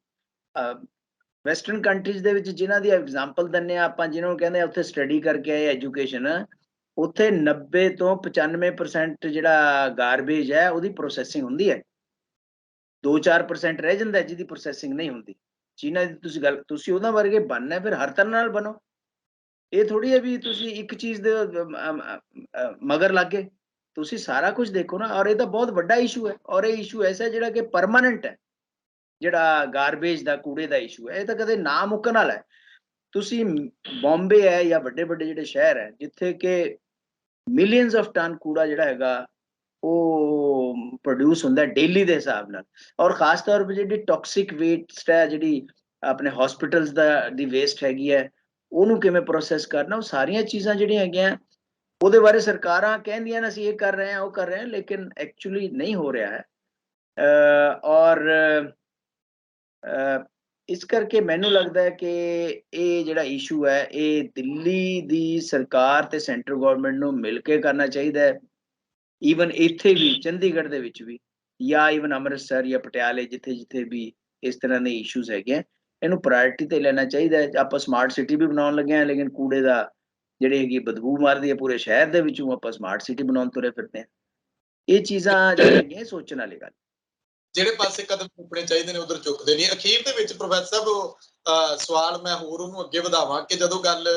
ਵੈਸਟਰਨ ਕੰਟਰੀਜ਼ ਦੇ ਵਿੱਚ ਜਿਨ੍ਹਾਂ ਦੀ ਐਗਜ਼ਾਮਪਲ ਦਿੰਦੇ ਆ ਆਪਾਂ, ਜਿਹਨਾਂ ਨੂੰ ਕਹਿੰਦੇ ਆ ਉੱਥੇ ਸਟੱਡੀ ਕਰਕੇ ਆਏ ਐਜੂਕੇਸ਼ਨ, ਉੱਥੇ 90 ਤੋਂ 95% ਜਿਹੜਾ ਗਾਰਬੇਜ ਹੈ ਉਹਦੀ ਪ੍ਰੋਸੈਸਿੰਗ ਹੁੰਦੀ ਹੈ, 2-4% ਰਹਿ ਜਾਂਦਾ ਜਿਹਦੀ ਪ੍ਰੋਸੈਸਿੰਗ ਨਹੀਂ ਹੁੰਦੀ। ਜਿਨ੍ਹਾਂ ਦੀ ਤੁਸੀਂ ਗੱਲ, ਤੁਸੀਂ ਉਹਨਾਂ ਵਰਗੇ ਬਣਨਾ ਫਿਰ ਹਰ ਤਰ੍ਹਾਂ ਨਾਲ ਬਣੋ। ਇਹ ਥੋੜੀ ਹੈ ਵੀ ਤੁਸੀਂ ਇੱਕ ਚੀਜ਼ ਦੇ ਮਗਰ ਲੱਗ ਗਏ, ਤੁਸੀਂ ਸਾਰਾ ਕੁਝ ਦੇਖੋ ਨਾ। ਔਰ ਇਹ ਤਾਂ ਬਹੁਤ ਵੱਡਾ ਇਸ਼ੂ ਹੈ, ਔਰ ਇਹ ਇਸ਼ੂ ਐਸਾ ਜਿਹੜਾ ਕਿ ਪਰਮਾਨੈਂਟ ਹੈ, ਜਿਹੜਾ ਗਾਰਬੇਜ ਦਾ, ਕੂੜੇ ਦਾ ਇਸ਼ੂ ਹੈ, ਇਹ ਤਾਂ ਕਦੇ ਨਾ ਮੁੱਕਣ ਵਾਲਾ ਹੈ। ਤੁਸੀਂ ਬੰਬੇ ਹੈ ਜਾਂ ਵੱਡੇ ਵੱਡੇ ਜਿਹੜੇ ਸ਼ਹਿਰ ਹੈ ਜਿੱਥੇ ਕਿ ਮਿਲੀਅਨਸ ਆਫ ਟਨ ਕੂੜਾ ਜਿਹੜਾ ਹੈਗਾ ਉਹ ਪ੍ਰੋਡਿਊਸ ਹੁੰਦਾ ਡੇਲੀ ਦੇ ਹਿਸਾਬ ਨਾਲ, ਔਰ ਖਾਸ ਤੌਰ 'ਤੇ ਜਿਹੜੀ ਟੌਕਸਿਕ ਵੇਸਟ ਹੈ, ਜਿਹੜੀ ਆਪਣੇ ਹਸਪੀਟਲਸ ਦਾ ਦੀ ਵੇਸਟ ਹੈਗੀ ਹੈ, ਉਹਨੂੰ ਕਿਵੇਂ ਪ੍ਰੋਸੈਸ ਕਰਨਾ, ਉਹ ਸਾਰੀਆਂ ਚੀਜ਼ਾਂ ਜਿਹੜੀਆਂ ਹੈਗੀਆਂ ਉਹਦੇ ਬਾਰੇ ਸਰਕਾਰਾਂ ਕਹਿੰਦੀਆਂ ਨੇ ਅਸੀਂ ਇਹ ਕਰ ਰਹੇ ਹਾਂ ਉਹ ਕਰ ਰਹੇ ਹਾਂ, ਲੇਕਿਨ ਐਕਚੁਅਲੀ ਨਹੀਂ ਹੋ ਰਿਹਾ ਹੈ। ਔਰ ਇਸ ਕਰਕੇ ਮੈਨੂੰ ਲੱਗਦਾ ਹੈ ਕਿ ਇਹ ਜਿਹੜਾ ਇਸ਼ੂ ਹੈ ਇਹ ਦਿੱਲੀ ਦੀ ਸਰਕਾਰ ਤੇ ਸੈਂਟਰ ਗਵਰਨਮੈਂਟ ਨੂੰ ਮਿਲ ਕੇ ਕਰਨਾ ਚਾਹੀਦਾ ਹੈ। ਈਵਨ ਇੱਥੇ ਵੀ ਚੰਡੀਗੜ੍ਹ ਦੇ ਵਿੱਚ ਵੀ ਜਾਂ ਈਵਨ ਅੰਮ੍ਰਿਤਸਰ ਜਾਂ ਪਟਿਆਲੇ ਜਿੱਥੇ ਜਿੱਥੇ ਵੀ ਇਸ ਤਰ੍ਹਾਂ ਦੇ ਇਸ਼ੂਜ਼ ਹੈਗੇ ਆ, ਇਹਨੂੰ ਪ੍ਰਾਇੋਰਟੀ ਤੇ ਲੈਣਾ ਚਾਹੀਦਾ ਹੈ। ਆਪਾਂ ਸਮਾਰਟ ਸਿਟੀ ਵੀ ਬਣਾਉਣ ਲੱਗੇ ਹਾਂ, ਲੇਕਿਨ ਕੂੜੇ ਦਾ ਜਿਹੜੀ ਹੈਗੀ ਬਦਬੂ ਮਾਰਦੀ ਹੈ ਪੂਰੇ ਸ਼ਹਿਰ ਦੇ ਵਿੱਚੋਂ, ਆਪਾਂ ਸਮਾਰਟ ਸਿਟੀ ਬਣਾਉਣ ਤੁਰੇ ਫਿਰਦੇ ਹਾਂ। ਇਹ ਚੀਜ਼ਾਂ ਜਿਹੜੀਆਂ ਹੈਗੀਆਂ ਸੋਚਣ ਵਾਲੀ ਗੱਲ। ਜਿਹੜੇ ਪਾਸੇ ਕਦਮ ਚੁੱਕਣੇ ਚਾਹੀਦੇ ਨੇ ਉਧਰ ਚੁੱਕਦੇ ਨਹੀਂ। ਅਖੀਰ ਦੇ ਵਿੱਚ ਪ੍ਰੋਫੈਸਰ ਸਾਹਿਬ ਸਵਾਲ ਮੈਂ ਹੋਰ ਉਹਨੂੰ ਅੱਗੇ ਵਧਾਵਾਂ ਕਿ ਜਦੋਂ ਗੱਲ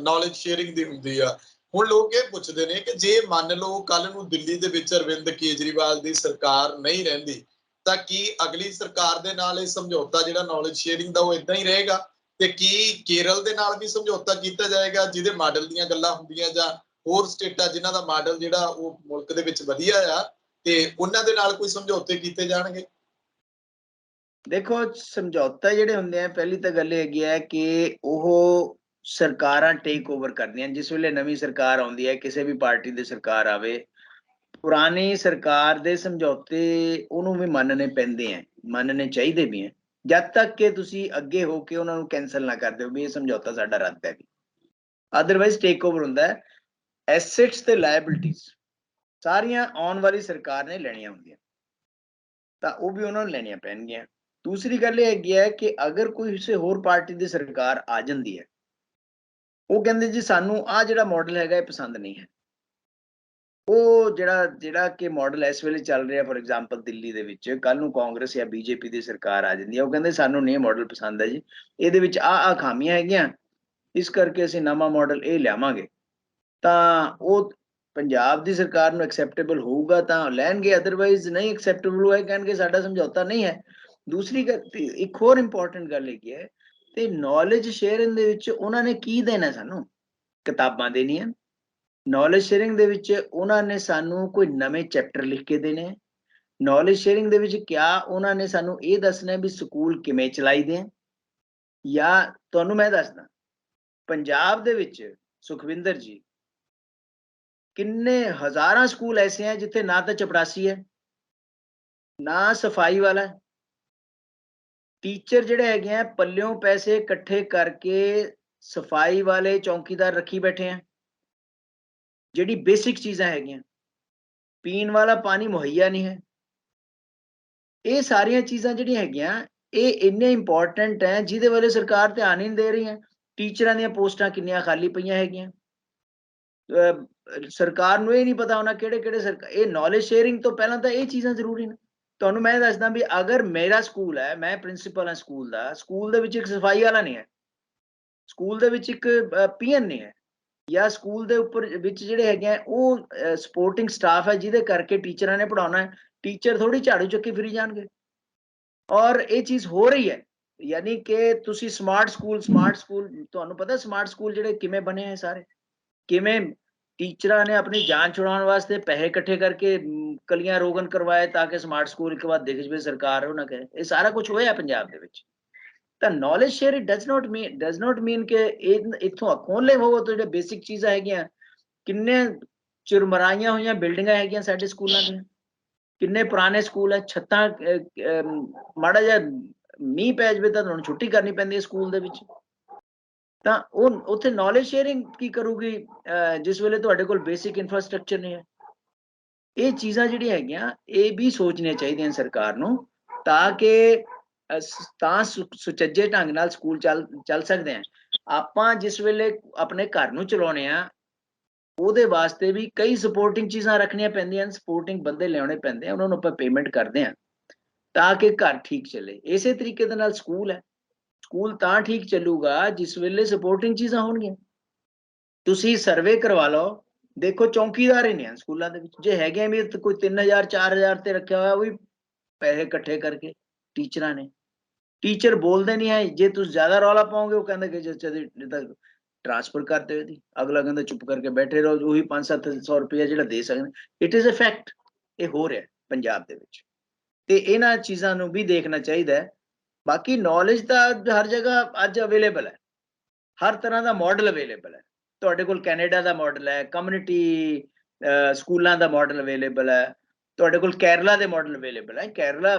ਨੌਲੇਜ ਸ਼ੇਅਰਿੰਗ ਦੀ ਹੁੰਦੀ ਆ, ਹੁਣ ਲੋਕ ਇਹ ਪੁੱਛਦੇ ਨੇ ਕਿ ਜੇ ਮੰਨ ਲਓ ਕੱਲ ਨੂੰ ਦਿੱਲੀ ਦੇ ਵਿੱਚ ਅਰਵਿੰਦ ਕੇਜਰੀਵਾਲ ਦੀ ਸਰਕਾਰ ਨਹੀਂ ਰਹਿੰਦੀ ਤਾਂ ਕੀ ਅਗਲੀ ਸਰਕਾਰ ਦੇ ਨਾਲ ਇਹ ਸਮਝੌਤਾ ਜਿਹੜਾ ਨੌਲੇਜ ਸ਼ੇਅਰਿੰਗ ਦਾ ਉਹ ਇਦਾਂ ਹੀ ਰਹੇਗਾ, ਤੇ ਕੀ ਕੇਰਲ ਦੇ ਨਾਲ ਵੀ ਸਮਝੌਤਾ ਕੀਤਾ ਜਾਏਗਾ ਜਿਹਦੇ ਮਾਡਲ ਦੀਆਂ ਗੱਲਾਂ ਹੁੰਦੀਆਂ, ਜਾਂ ਹੋਰ ਸਟੇਟਾਂ ਜਿਨ੍ਹਾਂ ਦਾ ਮਾਡਲ ਜਿਹੜਾ ਉਹ ਮੁਲਕ ਦੇ ਵਿੱਚ ਵਧੀਆ ਆ ਤੇ ਉਹਨਾਂ ਦੇ ਨਾਲ ਕੋਈ ਸਮਝੌਤੇ ਕੀਤੇ ਜਾਣਗੇ? ਦੇਖੋ ਸਮਝੌਤਾ ਜਿਹੜੇ ਹੁੰਦੇ ਆ, ਪਹਿਲੀ ਤਾਂ ਗੱਲ ਇਹ ਹੈਗੀ ਹੈ ਕਿ ਉਹ ਸਰਕਾਰਾਂ ਟੇਕ ਓਵਰ ਕਰਦੀਆਂ। ਜਿਸ ਵੇਲੇ ਨਵੀਂ ਸਰਕਾਰ ਆਉਂਦੀ ਹੈ, ਕਿਸੇ ਵੀ ਪਾਰਟੀ ਦੀ ਸਰਕਾਰ ਆਵੇ, ਪੁਰਾਣੀ ਸਰਕਾਰ ਦੇ ਸਮਝੌਤੇ ਉਹਨੂੰ ਵੀ ਮੰਨਣੇ ਪੈਂਦੇ ਆ, ਮੰਨਣੇ ਚਾਹੀਦੇ ਵੀ ਹੈ, ਜਦ ਤੱਕ ਕਿ ਤੁਸੀਂ ਅੱਗੇ ਹੋ ਕੇ ਉਹਨਾਂ ਨੂੰ ਕੈਂਸਲ ਨਾ ਕਰ ਦਿਓ ਵੀ ਇਹ ਸਮਝੌਤਾ ਸਾਡਾ ਰੱਦ ਹੈ। ਅਦਰਵਾਈਜ਼ ਟੇਕ ਓਵਰ ਹੁੰਦਾ ਹੈ। ਐਸੈਟਸ ਤੇ ਲਾਇਬਿਲਿਟੀਜ਼ ਸਾਰੀਆਂ ਆਉਣ ਵਾਲੀ ਸਰਕਾਰ ਨੇ ਲੈਣੀਆਂ ਹੁੰਦੀਆਂ, ਤਾਂ ਉਹ ਵੀ ਉਹਨਾਂ ਨੂੰ ਲੈਣੀਆਂ ਪੈਣਗੀਆਂ। ਦੂਸਰੀ ਗੱਲ ਇਹ ਹੈਗੀ ਹੈ ਕਿ ਅਗਰ ਕੋਈ ਕਿਸੇ ਹੋਰ ਪਾਰਟੀ ਦੀ ਸਰਕਾਰ ਆ ਜਾਂਦੀ ਹੈ, ਉਹ ਕਹਿੰਦੇ ਜੀ ਸਾਨੂੰ ਆਹ ਜਿਹੜਾ ਮਾਡਲ ਹੈਗਾ ਇਹ ਪਸੰਦ ਨਹੀਂ ਹੈ, ਉਹ ਜਿਹੜਾ ਕਿ ਮਾਡਲ ਇਸ ਵੇਲੇ ਚੱਲ ਰਿਹਾ, ਫੋਰ ਐਗਜ਼ਾਮਪਲ ਦਿੱਲੀ ਦੇ ਵਿੱਚ ਕੱਲ ਨੂੰ ਕਾਂਗਰਸ ਜਾਂ ਬੀਜੇਪੀ ਦੀ ਸਰਕਾਰ ਆ ਜਾਂਦੀ ਹੈ, ਉਹ ਕਹਿੰਦੇ ਸਾਨੂੰ ਨਹੀਂ ਮਾਡਲ ਪਸੰਦ ਹੈ ਜੀ, ਇਹਦੇ ਵਿੱਚ ਆਹ ਖਾਮੀਆਂ ਹੈਗੀਆਂ, ਇਸ ਕਰਕੇ ਅਸੀਂ ਨਵਾਂ ਮਾਡਲ ਇਹ ਲਿਆਵਾਂਗੇ, ਤਾਂ ਉਹ ਪੰਜਾਬ ਦੀ ਸਰਕਾਰ ਨੂੰ ਐਕਸੈਪਟੇਬਲ ਹੋਊਗਾ ਤਾਂ ਲੈਣਗੇ, ਅਦਰਵਾਈਜ਼ ਨਹੀਂ ਐਕਸੈਪਟੇਬਲ ਹੋਇਆ ਕਹਿਣਗੇ ਸਾਡਾ ਸਮਝੌਤਾ ਨਹੀਂ ਹੈ। ਦੂਸਰੀ ਗੱਲ, ਇੱਕ ਹੋਰ ਇੰਪੋਰਟੈਂਟ ਗੱਲ ਹੈਗੀ ਹੈ, ਤੇ ਨੌਲੇਜ ਸ਼ੇਅਰਿੰਗ ਦੇ ਵਿੱਚ ਉਹਨਾਂ ਨੇ ਕੀ ਦੇਣਾ ਸਾਨੂੰ? ਕਿਤਾਬਾਂ ਦੇਣੀਆਂ। ਨੌਲੇਜ ਸ਼ੇਅਰਿੰਗ ਦੇ ਵਿੱਚ ਉਹਨਾਂ ਨੇ ਸਾਨੂੰ ਕੋਈ ਨਵੇਂ ਚੈਪਟਰ ਲਿਖ ਕੇ ਦੇਣੇ। ਨੌਲੇਜ ਸ਼ੇਅਰਿੰਗ ਦੇ ਵਿੱਚ ਕਿਆ ਉਹਨਾਂ ਨੇ ਸਾਨੂੰ ਇਹ ਦੱਸਣਾ ਵੀ ਸਕੂਲ ਕਿਵੇਂ ਚਲਾਈਦੇ ਆ। ਜਾਂ ਤੁਹਾਨੂੰ ਮੈਂ ਦੱਸਦਾ, ਪੰਜਾਬ ਦੇ ਵਿੱਚ ਸੁਖਵਿੰਦਰ ਜੀ ਕਿੰਨੇ ਹਜ਼ਾਰਾਂ ਸਕੂਲ ਐਸੇ ਹੈ ਜਿੱਥੇ ਨਾ ਤਾਂ ਚਪੜਾਸੀ ਹੈ, ਨਾ ਸਫਾਈ ਵਾਲਾ ਹੈ। ਟੀਚਰ ਜਿਹੜੇ ਹੈਗੇ ਆ ਪੱਲਿਓਂ ਪੈਸੇ ਇਕੱਠੇ ਕਰਕੇ ਸਫਾਈ ਵਾਲੇ ਚੌਕੀਦਾਰ ਰੱਖੀ ਬੈਠੇ ਆ। ਜਿਹੜੀ ਬੇਸਿਕ ਚੀਜ਼ਾਂ ਹੈਗੀਆਂ, ਪੀਣ ਵਾਲਾ ਪਾਣੀ ਮੁਹੱਈਆ ਨਹੀਂ ਹੈ। ਇਹ ਸਾਰੀਆਂ ਚੀਜ਼ਾਂ ਜਿਹੜੀਆਂ ਹੈਗੀਆਂ ਇਹ ਇੰਨੇ ਇੰਪੋਰਟੈਂਟ ਹੈ ਜਿਹਦੇ ਵੱਲ ਸਰਕਾਰ ਧਿਆਨ ਹੀ ਨਹੀਂ ਦੇ ਰਹੀ ਹੈ। ਟੀਚਰਾਂ ਦੀਆਂ ਪੋਸਟਾਂ ਕਿੰਨੀਆਂ ਖਾਲੀ ਪਈਆਂ ਹੈਗੀਆਂ, ਸਰਕਾਰ ਨੂੰ ਇਹ ਨਹੀਂ ਪਤਾ ਹੋਣਾ ਕਿਹੜੇ ਸਰਕਾਰ। ਇਹ ਨੌਲੇਜ ਸ਼ੇਅਰਿੰਗ ਤੋਂ ਪਹਿਲਾਂ ਤਾਂ ਇਹ ਚੀਜ਼ਾਂ ਜ਼ਰੂਰੀ ਨੇ। ਤੁਹਾਨੂੰ ਮੈਂ ਦੱਸਦਾ ਵੀ ਅਗਰ ਮੇਰਾ ਸਕੂਲ ਹੈ, ਮੈਂ ਪ੍ਰਿੰਸੀਪਲ ਹਾਂ ਸਕੂਲ ਦਾ, ਸਕੂਲ ਦੇ ਵਿੱਚ ਇੱਕ ਸਫਾਈ ਵਾਲਾ ਨਹੀਂ ਹੈ, ਸਕੂਲ ਦੇ ਵਿੱਚ ਇੱਕ ਪੀਐਨ ਨਹੀਂ ਹੈ, ਜਾਂ ਸਕੂਲ ਦੇ ਉੱਪਰ ਵਿੱਚ ਜਿਹੜੇ ਹੈਗੇ ਆ ਉਹ ਸਪੋਰਟਿੰਗ ਸਟਾਫ ਹੈ ਜਿਹਦੇ ਕਰਕੇ ਟੀਚਰਾਂ ਨੇ ਪੜਾਉਣਾ ਹੈ, ਟੀਚਰ ਥੋੜੀ ਝਾੜੂ ਚੱਕੀ ਫਿਰੀ ਜਾਣਗੇ। ਔਰ ਇਹ ਚੀਜ਼ ਹੋ ਰਹੀ ਹੈ, ਯਾਨੀ ਕਿ ਤੁਸੀਂ ਸਮਾਰਟ ਸਕੂਲ ਤੁਹਾਨੂੰ ਪਤਾ ਸਮਾਰਟ ਸਕੂਲ ਜਿਹੜੇ ਕਿਵੇਂ ਬਣੇ ਹੈ ਸਾਰੇ, ਕਿਵੇਂ ਟੀਚਰਾਂ ਨੇ ਆਪਣੀ ਜਾਨ ਛੁਡਾਉਣ ਵਾਸਤੇ ਪੈਸੇ ਇਕੱਠੇ ਕਰਕੇ ਕਲੀਆਂ ਰੋਗਨ ਕਰਵਾਏ ਤਾਂ ਕਿ ਸਮਾਰਟ ਸਕੂਲ ਇੱਕ ਵਾਰ ਦਿਖ ਜਵੇ ਸਰਕਾਰ ਉਹ ਨਾ ਕਹੇ। ਇਹ ਸਾਰਾ ਕੁਝ ਹੋਇਆ ਪੰਜਾਬ ਦੇ ਵਿੱਚ। ਤਾਂ ਨੌਲੇਜ ਸ਼ੇਅਰ ਡਜ਼ ਨਾਟ ਮੀਨ ਕਿ ਇੱਥੋਂ ਖੋਲੇ ਹੋਵੋ ਤਾਂ ਜਿਹੜੇ ਬੇਸਿਕ ਚੀਜ਼ਾਂ ਹੈਗੀਆਂ, ਕਿੰਨੇ ਚੁਰਮਰਾਈਆਂ ਹੋਈਆਂ ਬਿਲਡਿੰਗਾਂ ਹੈਗੀਆਂ ਸਾਡੇ ਸਕੂਲਾਂ ਦੀਆਂ, ਕਿੰਨੇ ਪੁਰਾਣੇ ਸਕੂਲ ਹੈ, ਛੱਤਾਂ ਮਾੜਾ ਜਿਹਾ ਮੀਂਹ ਪੈ ਜਾਵੇ ਤਾਂ ਤੁਹਾਨੂੰ ਛੁੱਟੀ ਕਰਨੀ ਪੈਂਦੀ ਹੈ ਸਕੂਲ ਦੇ ਵਿੱਚ। ਤਾਂ ਉਹ ਉੱਥੇ ਨੌਲੇਜ ਸ਼ੇਅਰਿੰਗ ਕੀ ਕਰੂਗੀ ਜਿਸ ਵੇਲੇ ਤੁਹਾਡੇ ਕੋਲ ਬੇਸਿਕ ਇਨਫਰਾਸਟ੍ਰਕਚਰ ਨਹੀਂ ਹੈ। ਇਹ ਚੀਜ਼ਾਂ ਜਿਹੜੀਆਂ ਹੈਗੀਆਂ ਇਹ ਵੀ ਸੋਚਣੀਆਂ ਚਾਹੀਦੀਆਂ ਸਰਕਾਰ ਨੂੰ, ਤਾਂ ਕਿ ਤਾਂ ਸੁਚੱਜੇ ਢੰਗ ਨਾਲ ਸਕੂਲ ਚੱਲ ਸਕਦੇ ਆ। ਆਪਾਂ ਜਿਸ ਵੇਲੇ ਆਪਣੇ ਘਰ ਨੂੰ ਚਲਾਉਣੇ ਆ ਉਹਦੇ ਵਾਸਤੇ ਵੀ ਕਈ ਸਪੋਰਟਿੰਗ ਚੀਜ਼ਾਂ ਰੱਖਣੀਆਂ ਪੈਂਦੀਆਂ, ਸਪੋਰਟਿੰਗ ਬੰਦੇ ਲਿਆਉਣੇ ਪੈਂਦੇ ਆ, ਉਹਨਾਂ ਨੂੰ ਆਪਾਂ ਪੇਮੈਂਟ ਕਰਦੇ ਆ ਤਾਂ ਕਿ ਘਰ ਠੀਕ ਚੱਲੇ। ਇਸੇ ਤਰੀਕੇ ਦੇ ਨਾਲ ਸਕੂਲ ਹੈ, ਸਕੂਲ ਤਾਂ ਠੀਕ ਚੱਲੂਗਾ ਜਿਸ ਵੇਲੇ ਸਪੋਰਟਿੰਗ ਚੀਜ਼ਾਂ ਹੋਣਗੀਆਂ। ਤੁਸੀਂ ਸਰਵੇ ਕਰਵਾ ਲਓ, ਦੇਖੋ ਚੌਕੀਦਾਰ ਹੀ ਨੇ ਸਕੂਲਾਂ ਦੇ ਵਿੱਚ, ਜੇ ਹੈਗੇ ਵੀ ਕੋਈ 3000 4000 ਤੇ ਰੱਖਿਆ ਹੋਇਆ, ਉਹ ਵੀ ਪੈਸੇ ਇਕੱਠੇ ਕਰਕੇ ਟੀਚਰਾਂ ਨੇ। ਟੀਚਰ ਬੋਲਦੇ ਨਹੀਂ ਹੈ, ਜੇ ਤੁਸੀਂ ਜ਼ਿਆਦਾ ਰੌਲਾ ਪਾਓਗੇ ਉਹ ਕਹਿੰਦੇ ਕਿ ਟ੍ਰਾਂਸਫਰ ਕਰ ਦਿਓ ਇਹਦੀ, ਅਗਲਾ ਕਹਿੰਦਾ ਚੁੱਪ ਕਰਕੇ ਬੈਠੇ ਰਹੋ, ਉਹੀ 500-700 ਰੁਪਇਆ ਜਿਹੜਾ ਦੇ ਸਕਦੇ। ਇਟ ਇਜ਼ ਅ ਫੈਕਟ, ਇਹ ਹੋ ਰਿਹਾ ਪੰਜਾਬ ਦੇ ਵਿੱਚ, ਤੇ ਇਹਨਾਂ ਚੀਜ਼ਾਂ ਨੂੰ ਵੀ ਦੇਖਣਾ ਚਾਹੀਦਾ ਹੈ। ਬਾਕੀ ਨੌਲੇਜ ਤਾਂ ਹਰ ਜਗ੍ਹਾ ਅੱਜ ਅਵੇਲੇਬਲ ਹੈ, ਹਰ ਤਰ੍ਹਾਂ ਦਾ ਮਾਡਲ ਅਵੇਲੇਬਲ ਹੈ। ਤੁਹਾਡੇ ਕੋਲ ਕੈਨੇਡਾ ਦਾ ਮਾਡਲ ਹੈ, ਕਮਿਊਨਿਟੀ ਸਕੂਲਾਂ ਦਾ ਮਾਡਲ ਅਵੇਲੇਬਲ ਹੈ, ਤੁਹਾਡੇ ਕੋਲ ਕੇਰਲਾ ਦੇ ਮਾਡਲ ਅਵੇਲੇਬਲ ਹੈ। ਕੇਰਲਾ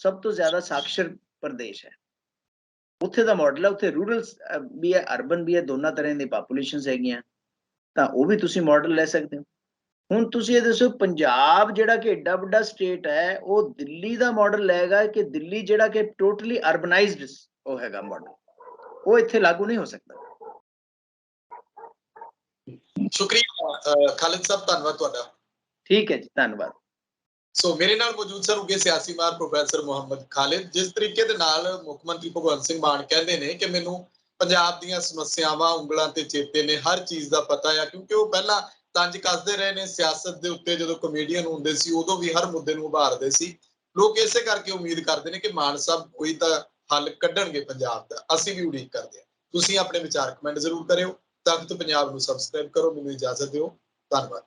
ਸਭ ਤੋਂ ਜ਼ਿਆਦਾ ਸਾਖਰ ਪ੍ਰਦੇਸ਼ ਹੈ, ਉੱਥੇ ਦਾ ਮਾਡਲ ਹੈ, ਉੱਥੇ ਰੂਰਲ ਵੀ ਹੈ, ਅਰਬਨ ਵੀ ਹੈ, ਦੋਨਾਂ ਤਰ੍ਹਾਂ ਦੀ ਪਾਪੂਲੇਸ਼ਨਸ ਹੈਗੀਆਂ, ਤਾਂ ਉਹ ਵੀ ਤੁਸੀਂ ਮਾਡਲ ਲੈ ਸਕਦੇ ਹੋ। ਹੁਣ ਤੁਸੀਂ ਇਹ ਦੱਸੋ, ਪੰਜਾਬ ਜਿਹੜਾ ਕਿ ਏਡਾ ਵੱਡਾ ਸਟੇਟ ਹੈ, ਉਹ ਦਿੱਲੀ ਦਾ ਮਾਡਲ ਲਏਗਾ ਕਿ ਦਿੱਲੀ ਜਿਹੜਾ ਕਿ ਟੋਟਲੀ ਅਰਬਨਾਈਜ਼ਡ ਉਹ ਹੈਗਾ ਮਾਡਲ, ਉਹ ਇੱਥੇ ਲਾਗੂ ਨਹੀਂ ਹੋ ਸਕਦਾ। ਸ਼ੁਕਰੀਆ ਖਾਲਿਦ ਸਾਹਿਬ, ਧੰਨਵਾਦ ਤੁਹਾਡਾ। ਠੀਕ ਹੈ ਜੀ, ਧੰਨਵਾਦ। ਸੋ ਮੇਰੇ ਨਾਲ ਮੌਜੂਦ ਸਨ ਉੱਘੇ ਸਿਆਸੀ ਮਾਹਰ ਪ੍ਰੋਫੈਸਰ ਮੁਹੰਮਦ ਖਾਲਿਦ। ਜਿਸ ਤਰੀਕੇ ਦੇ ਨਾਲ ਮੁੱਖ ਮੰਤਰੀ ਭਗਵੰਤ ਸਿੰਘ ਮਾਨ ਕਹਿੰਦੇ ਨੇ ਕਿ ਮੈਨੂੰ ਪੰਜਾਬ ਦੀਆਂ ਸਮੱਸਿਆਵਾਂ ਉਂਗਲਾਂ ਤੇ ਚੇਤੇ ਨੇ, ਹਰ ਚੀਜ਼ ਦਾ ਪਤਾ ਆ, ਕਿਉਂਕਿ ਉਹ ਪਹਿਲਾਂ ਤੰਜ ਕੱਸਦੇ ਰਹੇ ਨੇ ਸਿਆਸਤ ਦੇ ਉੱਤੇ, ਜਦੋਂ ਕਮੇਡੀਅਨ ਹੁੰਦੇ ਸੀ ਉਦੋਂ ਵੀ ਹਰ ਮੁੱਦੇ ਨੂੰ ਉਭਾਰਦੇ ਸੀ। ਲੋਕ ਇਸੇ ਕਰਕੇ ਉਮੀਦ ਕਰਦੇ ਨੇ ਕਿ ਮਾਨ ਸਾਹਿਬ ਕੋਈ ਤਾਂ ਹੱਲ ਕੱਢਣਗੇ ਪੰਜਾਬ ਦਾ। ਅਸੀਂ ਵੀ ਉਡੀਕ ਕਰਦੇ ਹਾਂ। ਤੁਸੀਂ ਆਪਣੇ ਵਿਚਾਰ ਕਮੈਂਟ ਜ਼ਰੂਰ ਕਰਿਓ। ਤਖਤ ਪੰਜਾਬ ਨੂੰ ਸਬਸਕ੍ਰਾਈਬ ਕਰੋ। ਮੈਨੂੰ ਇਜਾਜ਼ਤ ਦਿਓ। ਧੰਨਵਾਦ।